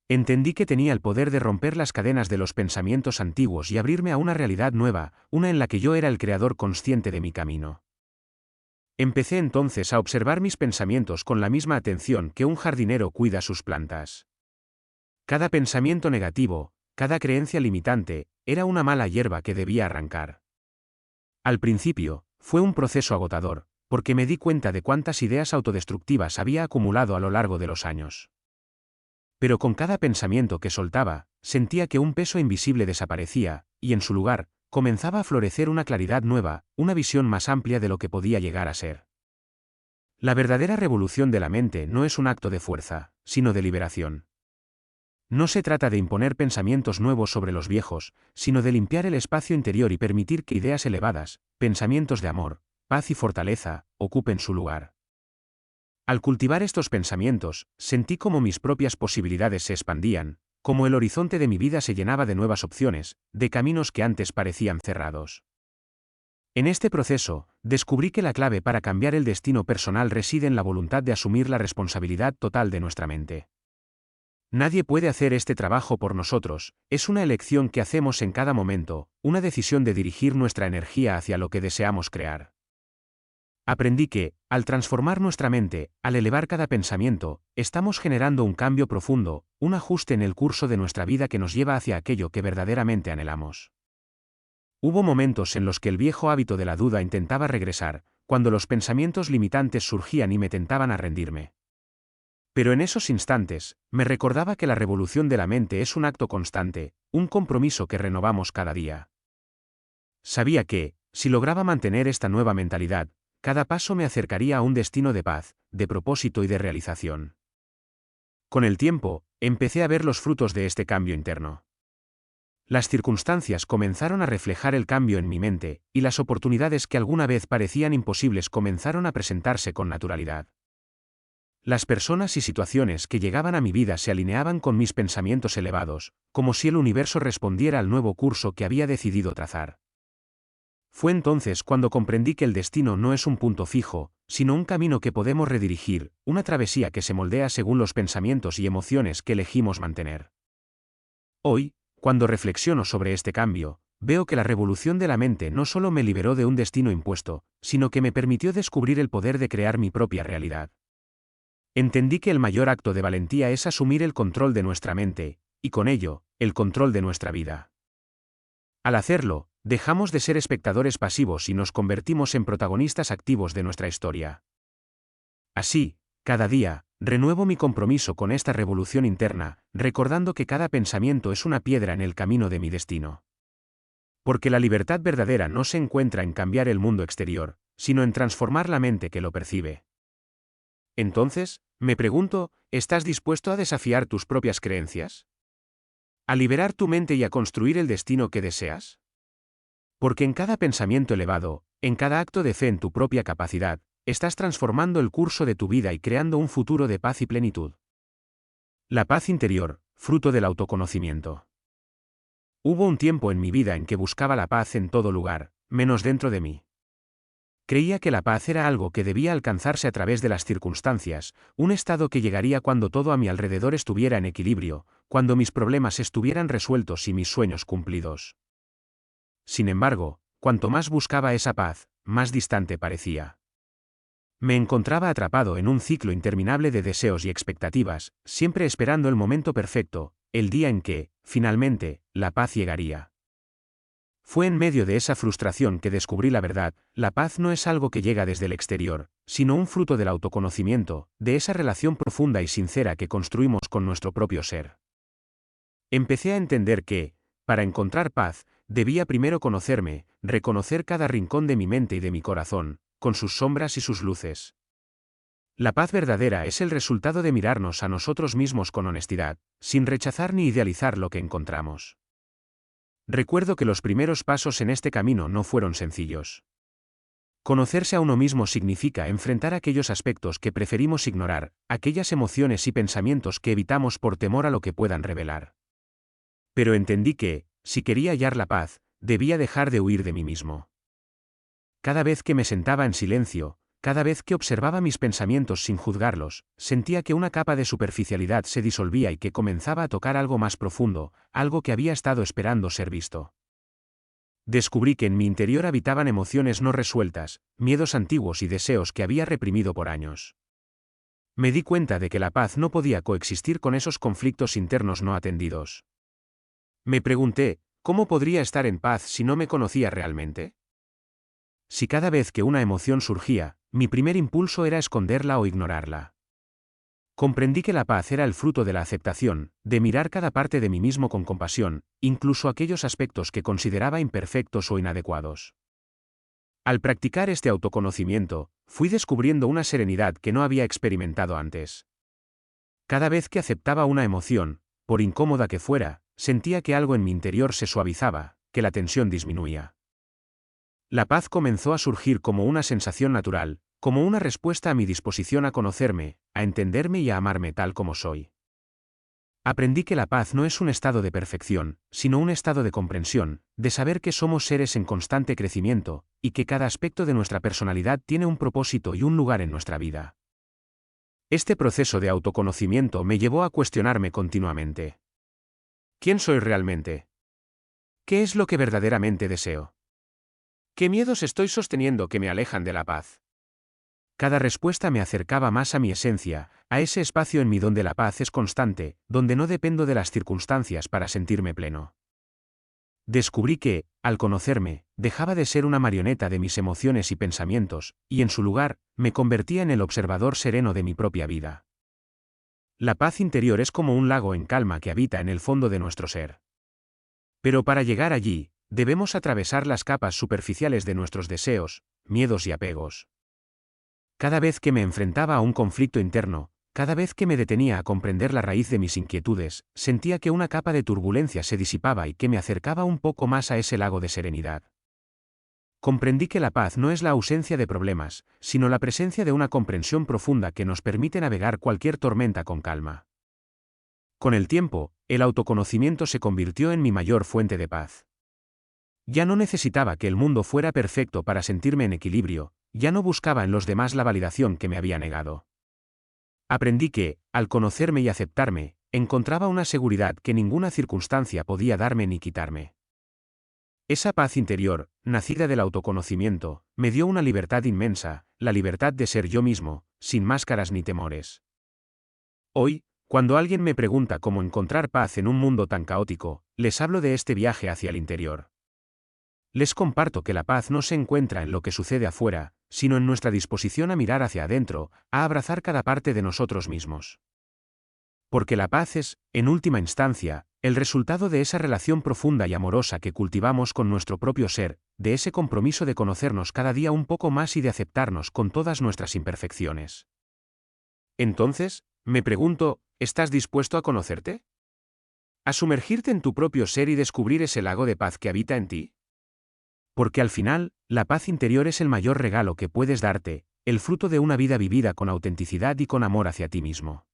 Entendí que tenía el poder de romper las cadenas de los pensamientos antiguos y abrirme a una realidad nueva, una en la que yo era el creador consciente de mi camino. Empecé entonces a observar mis pensamientos con la misma atención que un jardinero cuida sus plantas. Cada pensamiento negativo, cada creencia limitante, era una mala hierba que debía arrancar. Al principio, fue un proceso agotador, porque me di cuenta de cuántas ideas autodestructivas había acumulado a lo largo de los años. Pero con cada pensamiento que soltaba, sentía que un peso invisible desaparecía, y en su lugar, comenzaba a florecer una claridad nueva, una visión más amplia de lo que podía llegar a ser. La verdadera revolución de la mente no es un acto de fuerza, sino de liberación. No se trata de imponer pensamientos nuevos sobre los viejos, sino de limpiar el espacio interior y permitir que ideas elevadas, pensamientos de amor, paz y fortaleza, ocupen su lugar. Al cultivar estos pensamientos, sentí cómo mis propias posibilidades se expandían, como el horizonte de mi vida se llenaba de nuevas opciones, de caminos que antes parecían cerrados. En este proceso, descubrí que la clave para cambiar el destino personal reside en la voluntad de asumir la responsabilidad total de nuestra mente. Nadie puede hacer este trabajo por nosotros, es una elección que hacemos en cada momento, una decisión de dirigir nuestra energía hacia lo que deseamos crear. Aprendí que, al transformar nuestra mente, al elevar cada pensamiento, estamos generando un cambio profundo, un ajuste en el curso de nuestra vida que nos lleva hacia aquello que verdaderamente anhelamos. Hubo momentos en los que el viejo hábito de la duda intentaba regresar, cuando los pensamientos limitantes surgían y me tentaban a rendirme. Pero en esos instantes, me recordaba que la revolución de la mente es un acto constante, un compromiso que renovamos cada día. Sabía que, si lograba mantener esta nueva mentalidad, cada paso me acercaría a un destino de paz, de propósito y de realización. Con el tiempo, empecé a ver los frutos de este cambio interno. Las circunstancias comenzaron a reflejar el cambio en mi mente, y las oportunidades que alguna vez parecían imposibles comenzaron a presentarse con naturalidad. Las personas y situaciones que llegaban a mi vida se alineaban con mis pensamientos elevados, como si el universo respondiera al nuevo curso que había decidido trazar. Fue entonces cuando comprendí que el destino no es un punto fijo, sino un camino que podemos redirigir, una travesía que se moldea según los pensamientos y emociones que elegimos mantener. Hoy, cuando reflexiono sobre este cambio, veo que la revolución de la mente no solo me liberó de un destino impuesto, sino que me permitió descubrir el poder de crear mi propia realidad. Entendí que el mayor acto de valentía es asumir el control de nuestra mente, y con ello, el control de nuestra vida. Al hacerlo, dejamos de ser espectadores pasivos y nos convertimos en protagonistas activos de nuestra historia. Así, cada día, renuevo mi compromiso con esta revolución interna, recordando que cada pensamiento es una piedra en el camino de mi destino. Porque la libertad verdadera no se encuentra en cambiar el mundo exterior, sino en transformar la mente que lo percibe. Entonces, me pregunto, ¿estás dispuesto a desafiar tus propias creencias? ¿A liberar tu mente y a construir el destino que deseas? Porque en cada pensamiento elevado, en cada acto de fe en tu propia capacidad, estás transformando el curso de tu vida y creando un futuro de paz y plenitud. La paz interior, fruto del autoconocimiento. Hubo un tiempo en mi vida en que buscaba la paz en todo lugar, menos dentro de mí. Creía que la paz era algo que debía alcanzarse a través de las circunstancias, un estado que llegaría cuando todo a mi alrededor estuviera en equilibrio, cuando mis problemas estuvieran resueltos y mis sueños cumplidos. Sin embargo, cuanto más buscaba esa paz, más distante parecía. Me encontraba atrapado en un ciclo interminable de deseos y expectativas, siempre esperando el momento perfecto, el día en que, finalmente, la paz llegaría. Fue en medio de esa frustración que descubrí la verdad: la paz no es algo que llega desde el exterior, sino un fruto del autoconocimiento, de esa relación profunda y sincera que construimos con nuestro propio ser. Empecé a entender que, para encontrar paz, debía primero conocerme, reconocer cada rincón de mi mente y de mi corazón, con sus sombras y sus luces. La paz verdadera es el resultado de mirarnos a nosotros mismos con honestidad, sin rechazar ni idealizar lo que encontramos. Recuerdo que los primeros pasos en este camino no fueron sencillos. Conocerse a uno mismo significa enfrentar aquellos aspectos que preferimos ignorar, aquellas emociones y pensamientos que evitamos por temor a lo que puedan revelar. Pero entendí que, si quería hallar la paz, debía dejar de huir de mí mismo. Cada vez que me sentaba en silencio, cada vez que observaba mis pensamientos sin juzgarlos, sentía que una capa de superficialidad se disolvía y que comenzaba a tocar algo más profundo, algo que había estado esperando ser visto. Descubrí que en mi interior habitaban emociones no resueltas, miedos antiguos y deseos que había reprimido por años. Me di cuenta de que la paz no podía coexistir con esos conflictos internos no atendidos. Me pregunté, ¿cómo podría estar en paz si no me conocía realmente? Si cada vez que una emoción surgía, mi primer impulso era esconderla o ignorarla. Comprendí que la paz era el fruto de la aceptación, de mirar cada parte de mí mismo con compasión, incluso aquellos aspectos que consideraba imperfectos o inadecuados. Al practicar este autoconocimiento, fui descubriendo una serenidad que no había experimentado antes. Cada vez que aceptaba una emoción, por incómoda que fuera, sentía que algo en mi interior se suavizaba, que la tensión disminuía. La paz comenzó a surgir como una sensación natural, como una respuesta a mi disposición a conocerme, a entenderme y a amarme tal como soy. Aprendí que la paz no es un estado de perfección, sino un estado de comprensión, de saber que somos seres en constante crecimiento, y que cada aspecto de nuestra personalidad tiene un propósito y un lugar en nuestra vida. Este proceso de autoconocimiento me llevó a cuestionarme continuamente. ¿Quién soy realmente? ¿Qué es lo que verdaderamente deseo? ¿Qué miedos estoy sosteniendo que me alejan de la paz? Cada respuesta me acercaba más a mi esencia, a ese espacio en mí donde la paz es constante, donde no dependo de las circunstancias para sentirme pleno. Descubrí que, al conocerme, dejaba de ser una marioneta de mis emociones y pensamientos, y en su lugar, me convertía en el observador sereno de mi propia vida. La paz interior es como un lago en calma que habita en el fondo de nuestro ser. Pero para llegar allí, debemos atravesar las capas superficiales de nuestros deseos, miedos y apegos. Cada vez que me enfrentaba a un conflicto interno, cada vez que me detenía a comprender la raíz de mis inquietudes, sentía que una capa de turbulencia se disipaba y que me acercaba un poco más a ese lago de serenidad. Comprendí que la paz no es la ausencia de problemas, sino la presencia de una comprensión profunda que nos permite navegar cualquier tormenta con calma. Con el tiempo, el autoconocimiento se convirtió en mi mayor fuente de paz. Ya no necesitaba que el mundo fuera perfecto para sentirme en equilibrio, ya no buscaba en los demás la validación que me había negado. Aprendí que, al conocerme y aceptarme, encontraba una seguridad que ninguna circunstancia podía darme ni quitarme. Esa paz interior, nacida del autoconocimiento, me dio una libertad inmensa, la libertad de ser yo mismo, sin máscaras ni temores. Hoy, cuando alguien me pregunta cómo encontrar paz en un mundo tan caótico, les hablo de este viaje hacia el interior. Les comparto que la paz no se encuentra en lo que sucede afuera, sino en nuestra disposición a mirar hacia adentro, a abrazar cada parte de nosotros mismos. Porque la paz es, en última instancia, el resultado de esa relación profunda y amorosa que cultivamos con nuestro propio ser, de ese compromiso de conocernos cada día un poco más y de aceptarnos con todas nuestras imperfecciones. Entonces, me pregunto, ¿estás dispuesto a conocerte? ¿A sumergirte en tu propio ser y descubrir ese lago de paz que habita en ti? Porque al final, la paz interior es el mayor regalo que puedes darte, el fruto de una vida vivida con autenticidad y con amor hacia ti mismo.